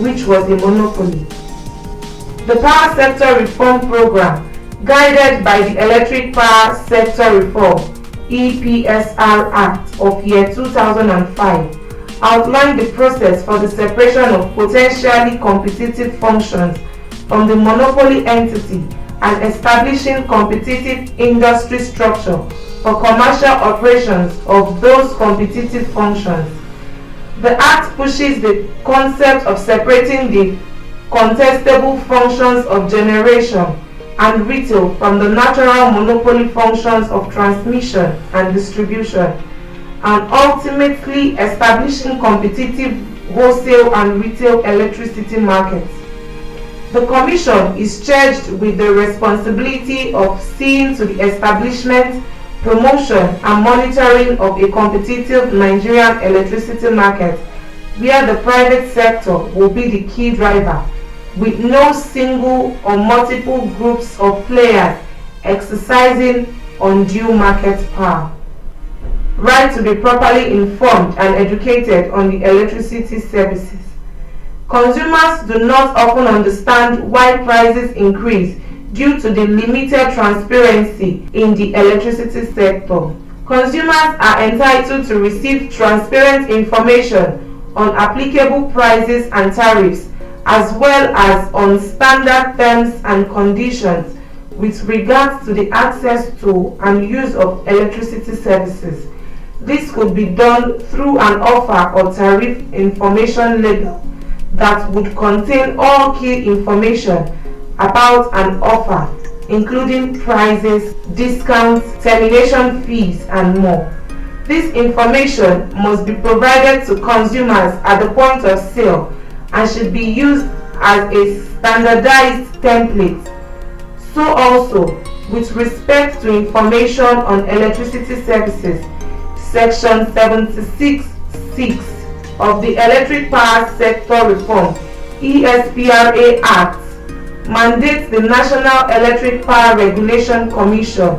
which was a monopoly. The Power Sector Reform Program, guided by the Electric Power Sector Reform (EPSR) Act of year 2005, outlined the process for the separation of potentially competitive functions from the monopoly entity and establishing competitive industry structure for commercial operations of those competitive functions. The Act pushes the concept of separating the contestable functions of generation and retail from the natural monopoly functions of transmission and distribution, and ultimately establishing competitive wholesale and retail electricity markets. The Commission is charged with the responsibility of seeing to the establishment, promotion and monitoring of a competitive Nigerian electricity market where the private sector will be the key driver, with no single or multiple groups of players exercising undue market power. Right to be properly informed and educated on the electricity services. Consumers do not often understand why prices increase due to the limited transparency in the electricity sector. Consumers are entitled to receive transparent information on applicable prices and tariffs, as well as on standard terms and conditions with regards to the access to and use of electricity services. This could be done through an offer or tariff information label that would contain all key information about an offer, including prices, discounts, termination fees, and more. This information must be provided to consumers at the point of sale and should be used as a standardized template. So also, with respect to information on electricity services, Section 76(6) of the Electric Power Sector Reform (ESPRA) Act mandates the National Electric Power Regulation Commission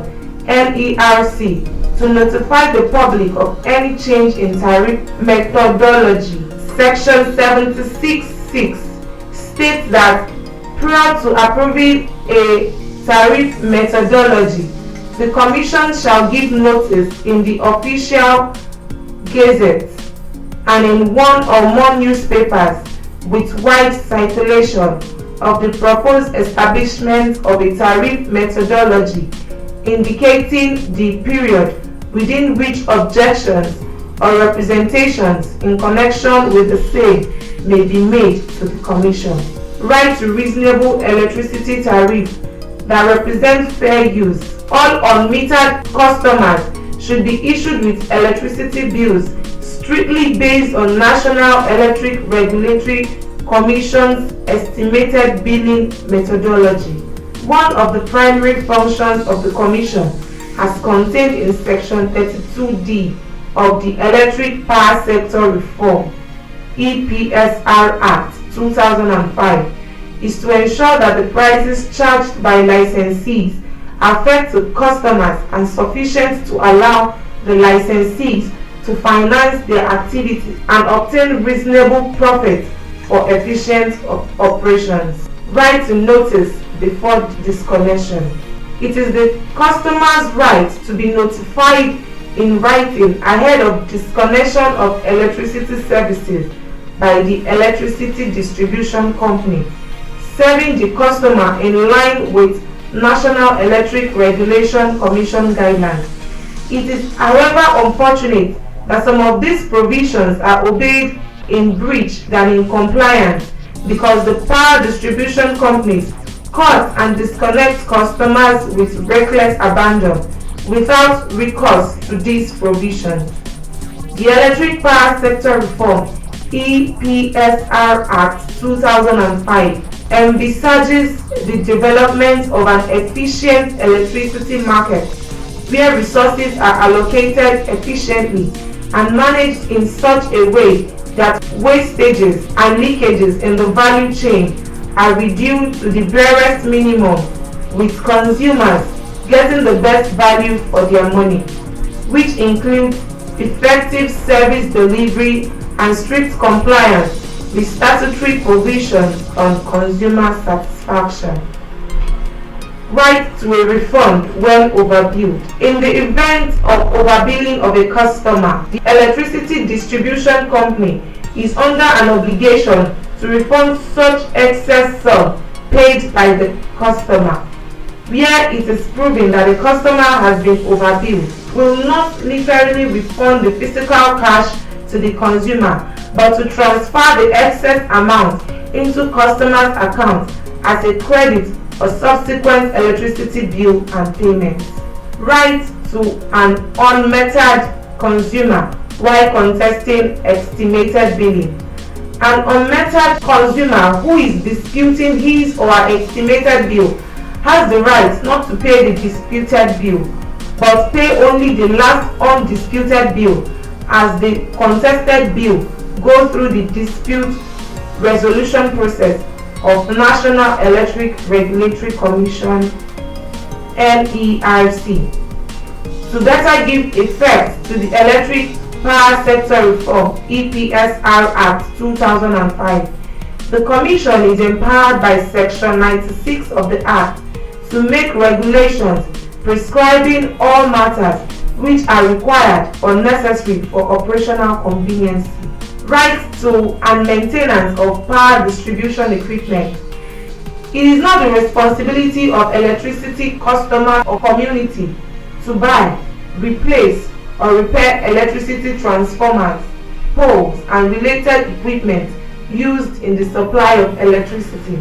(NERC) to notify the public of any change in tariff methodology. Section 76(6) states that prior to approving a tariff methodology, the Commission shall give notice in the official gazette and in one or more newspapers with wide circulation of the proposed establishment of a tariff methodology, indicating the period within which objections or representations in connection with the same may be made to the Commission. Right to reasonable electricity tariff that represent fair use. All unmetered customers should be issued with electricity bills strictly based on National Electric Regulatory Commission's estimated billing methodology. One of the primary functions of the Commission, as contained in Section 32D of the Electric Power Sector Reform (EPSR) Act 2005, is to ensure that the prices charged by licensees are fair to customers and sufficient to allow the licensees to finance their activities and obtain reasonable profit for efficient operations. Right to notice before disconnection. It is the customer's right to be notified in writing ahead of disconnection of electricity services by the electricity distribution company, serving the customer in line with National Electric Regulation Commission guidelines. It is, however, unfortunate that some of these provisions are obeyed in breach than in compliance, because the power distribution companies cut and disconnect customers with reckless abandon without recourse to these provisions. The Electric Power Sector Reform (EPSR) Act 2005 envisages the development of an efficient electricity market where resources are allocated efficiently and managed in such a way that wastages and leakages in the value chain are reduced to the barest minimum, with consumers getting the best value for their money, which includes effective service delivery and strict compliance with statutory provisions on consumer satisfaction. Right to a refund when overbilled. In the event of overbilling of a customer, the electricity distribution company is under an obligation to refund such excess sum paid by the customer, where it is proven that the customer has been overbilled, will not literally refund the physical cash to the consumer, but to transfer the excess amount into customer's account as a credit or subsequent electricity bill and payment. Right to an unmettered consumer while contesting estimated billing. An unmettered consumer who is disputing his or her estimated bill has the right not to pay the disputed bill, but pay only the last undisputed bill as the contested bill go through the dispute resolution process of National Electric Regulatory Commission (NERC). To better give effect to the Electric Power Sector Reform (EPSR) Act 2005, the Commission is empowered by Section 96 of the Act to make regulations prescribing all matters which are required or necessary for operational convenience. Right to and maintenance of power distribution equipment. It is not the responsibility of electricity customer or community to buy, replace, or repair electricity transformers, poles, and related equipment used in the supply of electricity.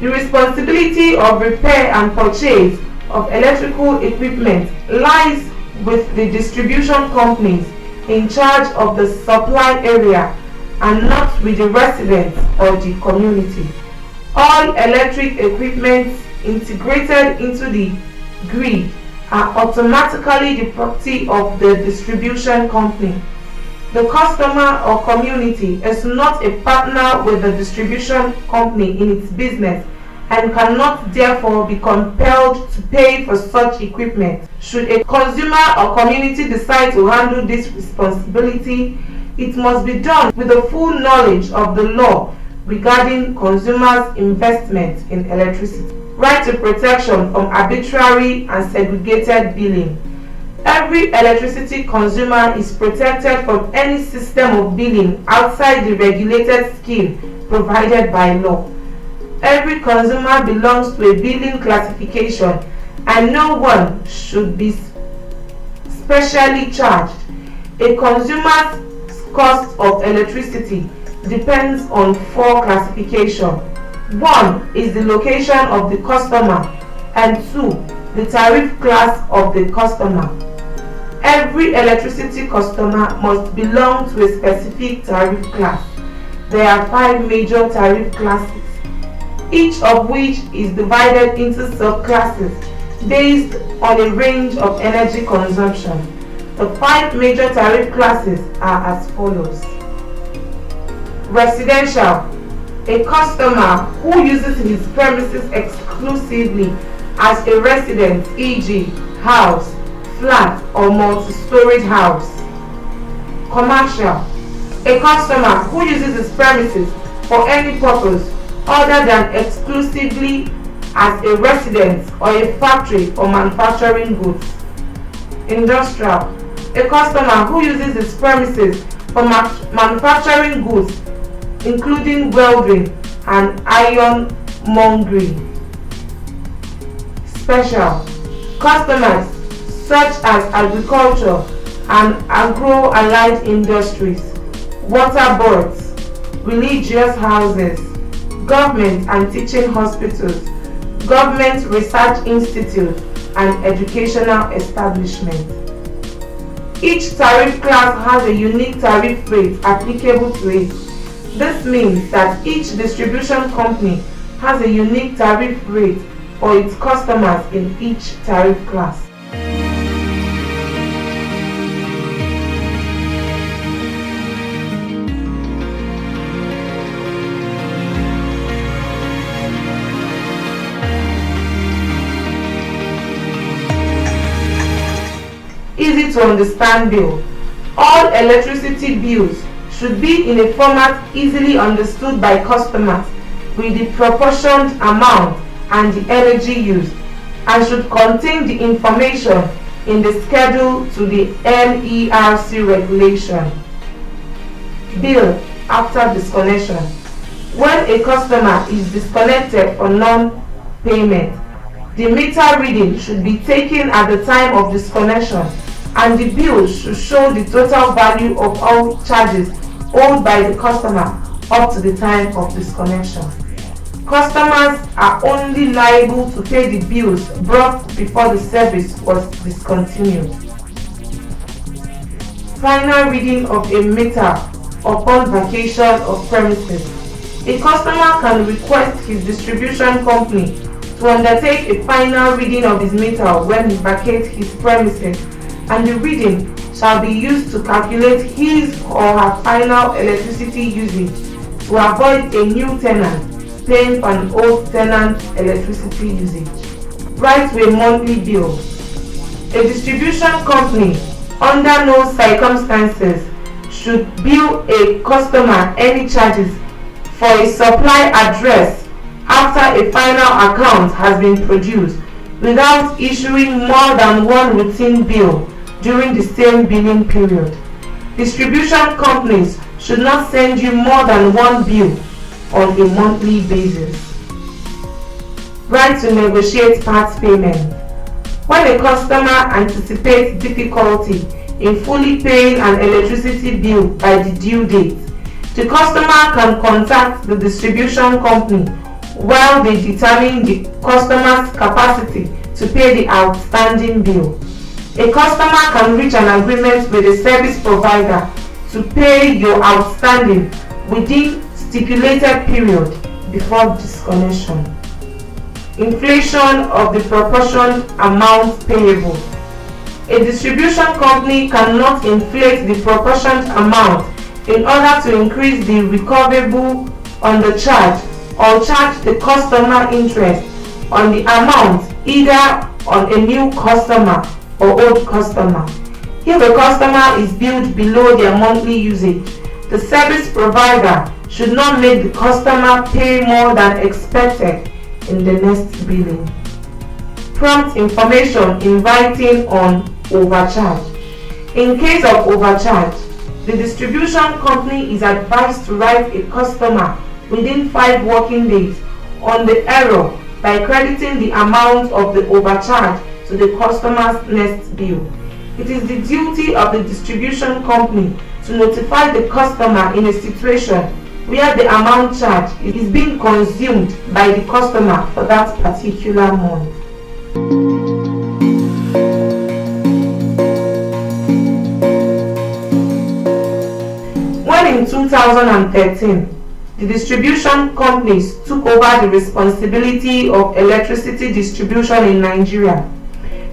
The responsibility of repair and purchase of electrical equipment lies with the distribution companies in charge of the supply area and not with the residents or the community. All electric equipment integrated into the grid are automatically the property of the distribution company. The customer or community is not a partner with the distribution company in its business and cannot therefore be compelled to pay for such equipment. Should a consumer or community decide to handle this responsibility, it must be done with the full knowledge of the law regarding consumers' investment in electricity. Right to protection from arbitrary and segregated billing. Every electricity consumer is protected from any system of billing outside the regulated scheme provided by law. Every consumer belongs to a billing classification and no one should be specially charged. A consumer's cost of electricity depends on 4 classifications. 1 is the location of the customer, and 2, the tariff class of the customer. Every electricity customer must belong to a specific tariff class. There are 5 major tariff classes, each of which is divided into subclasses based on a range of energy consumption. The 5 major tariff classes are as follows. Residential. A customer who uses his premises exclusively as a residence, e.g. house, flat, or multi-storage house. Commercial. A customer who uses his premises for any purpose other than exclusively as a residence or a factory for manufacturing goods. Industrial. A customer who uses his premises for manufacturing goods, including welding and ironmongery. Special. Customers such as agriculture and agro-allied industries, water boards, religious houses, government and teaching hospitals, government research institutes, and educational establishments. Each tariff class has a unique tariff rate applicable to it. This means that each distribution company has a unique tariff rate for its customers in each tariff class. Easy to understand bill. All electricity bills should be in a format easily understood by customers with the proportioned amount and the energy used, and should contain the information in the schedule to the NERC regulation. Bill after disconnection. When a customer is disconnected for non-payment, the meter reading should be taken at the time of disconnection, and the bill should show the total value of all charges owed by the customer up to the time of disconnection. Customers are only liable to pay the bills brought before the service was discontinued. Final reading of a meter upon vacation of premises. A customer can request his distribution company to undertake a final reading of his meter when he vacates his premises, and the reading shall be used to calculate his or her final electricity usage to avoid a new tenant paying for an old tenant's electricity usage. Right to a monthly bill. A distribution company under no circumstances should bill a customer any charges for a supply address after a final account has been produced without issuing more than one routine bill during the same billing period. Distribution companies should not send you more than one bill on a monthly basis. Right to negotiate part payment. When a customer anticipates difficulty in fully paying an electricity bill by the due date, the customer can contact the distribution company while they determine the customer's capacity to pay the outstanding bill. A customer can reach an agreement with a service provider to pay your outstanding within stipulated period before disconnection. Inflation of the proportioned amount payable. A distribution company cannot inflate the proportioned amount in order to increase the recoverable on the charge or charge the customer interest on the amount either on a new customer or old customer. If a customer is billed below their monthly usage, the service provider should not make the customer pay more than expected in the next billing. Prompt information inviting on overcharge. In case of overcharge, the distribution company is advised to write a customer within 5 working days on the error by crediting the amount of the overcharge to the customer's next bill. It is the duty of the distribution company to notify the customer in a situation where the amount charged is being consumed by the customer for that particular month. When in 2013, the distribution companies took over the responsibility of electricity distribution in Nigeria,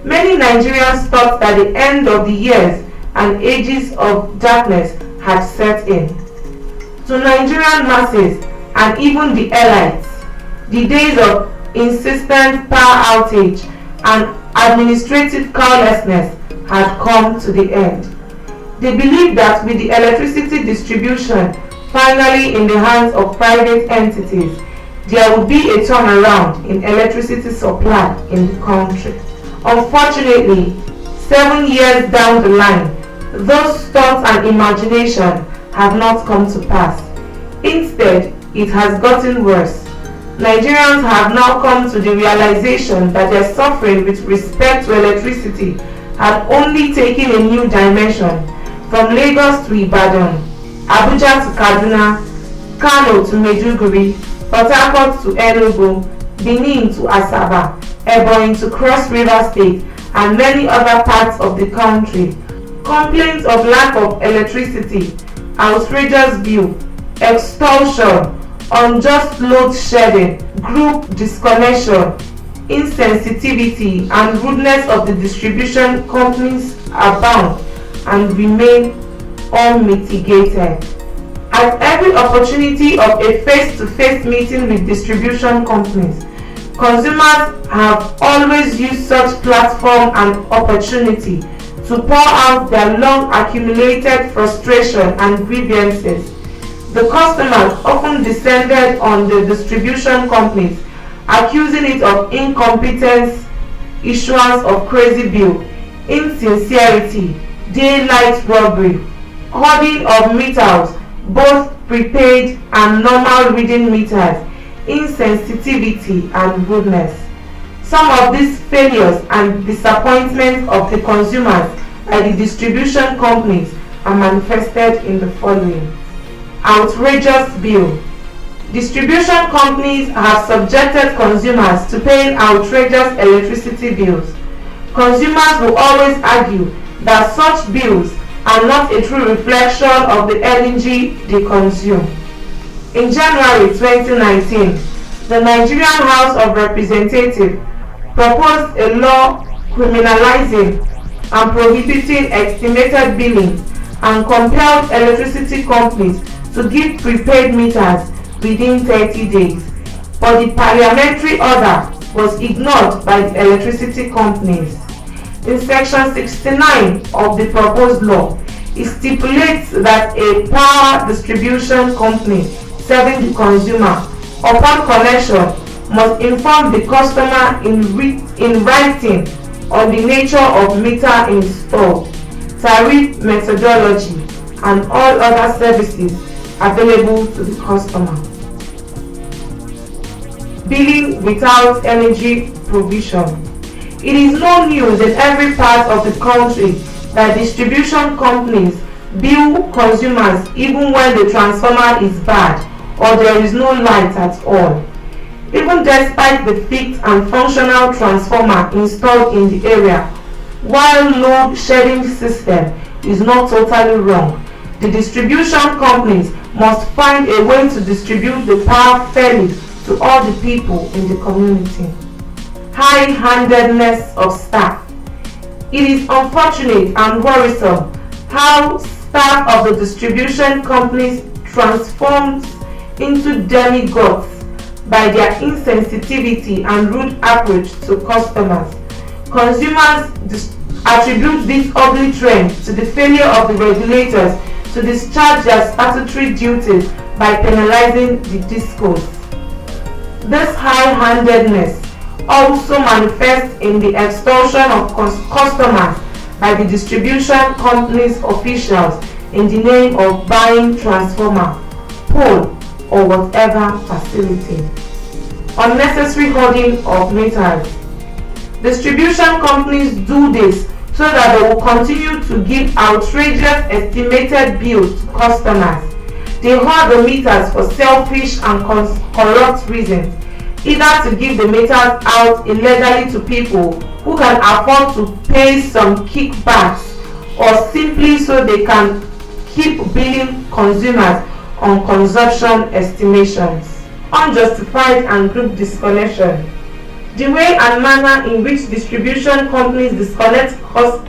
many Nigerians thought that the end of the years and ages of darkness had set in. To Nigerian masses and even the elites, the days of insistent power outage and administrative carelessness had come to the end. They believed that with the electricity distribution finally in the hands of private entities, there would be a turnaround in electricity supply in the country. Unfortunately, 7 years down the line, those thoughts and imagination have not come to pass. Instead, it has gotten worse. Nigerians have now come to the realization that their suffering with respect to electricity had only taken a new dimension from Lagos to Ibadan, Abuja to Kaduna, Kano to Maiduguri, Port Harcourt to Enugu, Benin to Asaba, Ebonyi to Cross River State, and many other parts of the country. Complaints of lack of electricity, outrageous bill, extortion, unjust load shedding, group disconnection, insensitivity, and rudeness of the distribution companies abound and remain unmitigated. At every opportunity of a face-to-face meeting with distribution companies, consumers have always used such platform and opportunity to pour out their long accumulated frustration and grievances. The customers often descended on the distribution companies, accusing it of incompetence, issuance of crazy bill, insincerity, daylight robbery, hoarding of meters, both prepaid and normal reading meters, insensitivity and rudeness. Some of these failures and disappointments of the consumers by the distribution companies are manifested in the following. Outrageous bill. Distribution companies have subjected consumers to paying outrageous electricity bills. Consumers will always argue that such bills are not a true reflection of the energy they consume. In January 2019, the Nigerian House of Representatives proposed a law criminalizing and prohibiting estimated billing and compelled electricity companies to give prepaid meters within 30 days. But the parliamentary order was ignored by the electricity companies. In section 69 of the proposed law, it stipulates that a power distribution company serving the consumer upon connection must inform the customer in writing on the nature of meter installed, tariff methodology, and all other services available to the customer. Billing without energy provision. It is no news in every part of the country that distribution companies bill consumers even when the transformer is bad or there is no light at all. Even despite the fixed and functional transformer installed in the area, while load shedding system is not totally wrong, the distribution companies must find a way to distribute the power fairly to all the people in the community. High-handedness of staff. It is unfortunate and worrisome how staff of the distribution companies transforms into demigods by their insensitivity and rude approach to customers. Consumers attribute this ugly trend to the failure of the regulators to discharge their statutory duties by penalizing the discos. This high-handedness also manifests in the extortion of customers by the distribution company's officials in the name of buying transformer, pole, or whatever facility. Unnecessary hoarding of meters. Distribution companies do this so that they will continue to give outrageous estimated bills to customers. They hoard the meters for selfish and corrupt reasons, either to give the meters out illegally to people who can afford to pay some kickbacks, or simply so they can keep billing consumers on consumption estimations. Unjustified and group disconnection. The way and manner in which distribution companies disconnect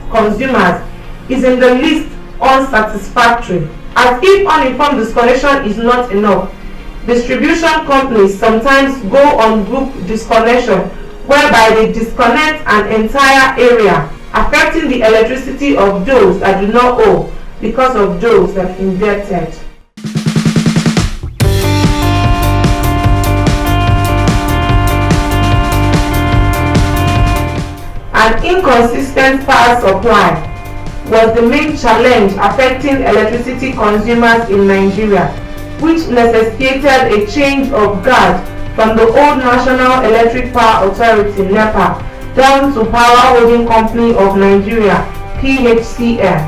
consumers is in the least unsatisfactory. As if uninformed disconnection is not enough, distribution companies sometimes go on group disconnection, whereby they disconnect an entire area, affecting the electricity of those that do not owe because of those that are indebted. An inconsistent power supply was the main challenge affecting electricity consumers in Nigeria, which necessitated a change of guard from the old National Electric Power Authority (NEPA) down to Power Holding Company of Nigeria (PHCN)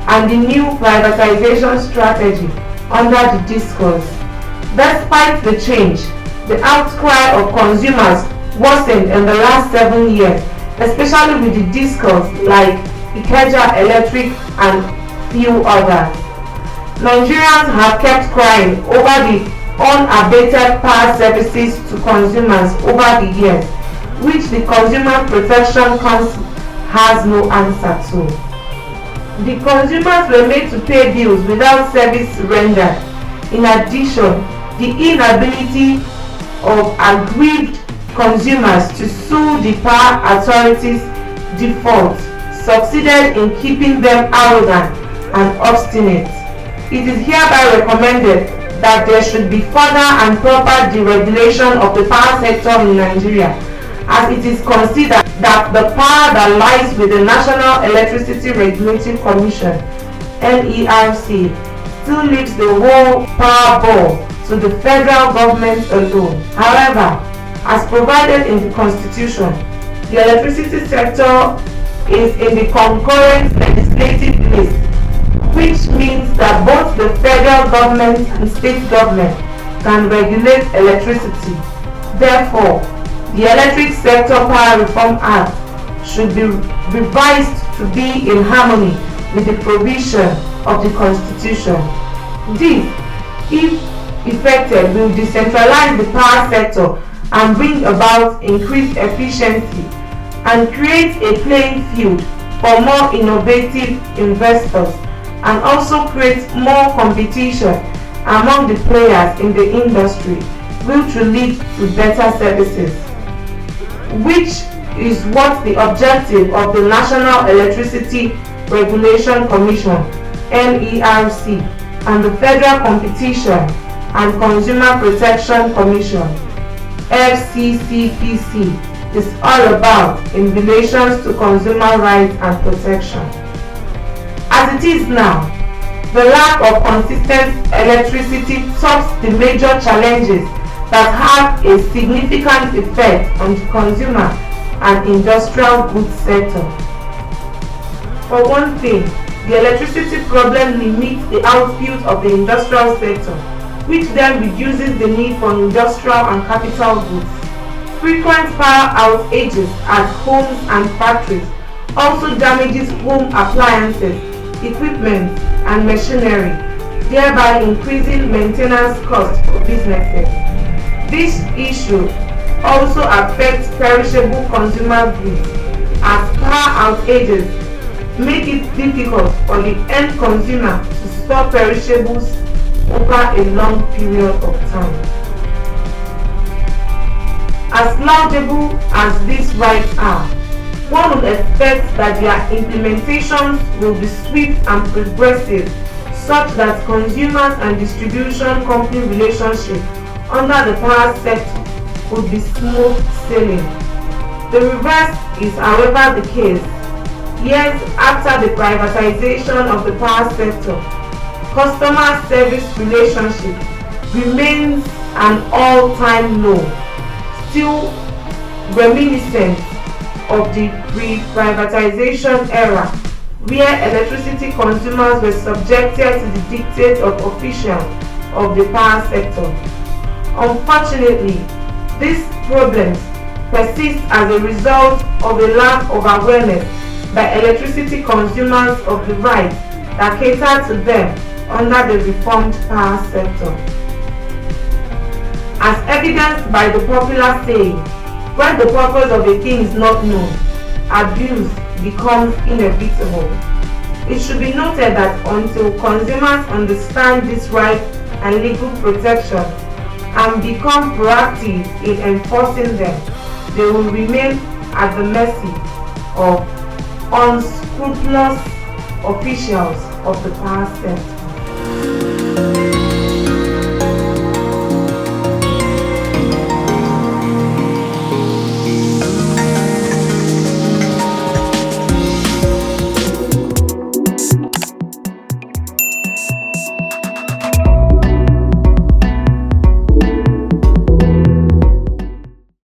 and the new privatization strategy under the discourse. Despite the change, the outcry of consumers worsened in the last 7 years, especially with the discourse like Ikeja Electric and few others. Nigerians have kept crying over the unabated power services to consumers over the years, which the Consumer Protection Council has no answer to. The consumers were made to pay bills without service rendered. In addition, the inability of aggrieved consumers to sue the power authorities' default succeeded in keeping them arrogant and obstinate. It is hereby recommended that there should be further and proper deregulation of the power sector in Nigeria, as it is considered that the power that lies with the National Electricity Regulatory Commission (NERC) still leaves the whole power ball to the federal government alone. However, as provided in the Constitution, the electricity sector is in the concurrent legislative list, which means that both the federal government and state government can regulate electricity. Therefore, the Electric Sector Power Reform Act should be revised to be in harmony with the provision of the Constitution. This, if effected, will decentralize the power sector and bring about increased efficiency and create a playing field for more innovative investors, and also create more competition among the players in the industry, which will lead to better services, which is what the objective of the National Electricity Regulation Commission (NERC) and the Federal Competition and Consumer Protection Commission (FCCPC) is all about in relation to consumer rights and protection. As it is now, the lack of consistent electricity tops the major challenges that have a significant effect on the consumer and industrial goods sector. For one thing, the electricity problem limits the output of the industrial sector, which then reduces the need for industrial and capital goods. Frequent power outages at homes and factories also damages home appliances, equipment, and machinery, thereby increasing maintenance costs for businesses. This issue also affects perishable consumer goods, as power outages make it difficult for the end consumer to store perishables over a long period of time. As laudable as these rights are, one would expect that their implementations will be swift and progressive, such that consumers and distribution company relationships under the power sector could be smooth sailing. The reverse is, however, the case. Years after the privatization of the power sector, customer service relationship remains an all-time low, still reminiscent of the pre-privatization era, where electricity consumers were subjected to the dictates of officials of the power sector. Unfortunately, these problems persist as a result of a lack of awareness by electricity consumers of the rights that cater to them under the reformed power sector. As evidenced by the popular saying, when the purpose of a thing is not known, abuse becomes inevitable. It should be noted that until consumers understand this right and legal protection and become proactive in enforcing them, they will remain at the mercy of unscrupulous officials of the power sector.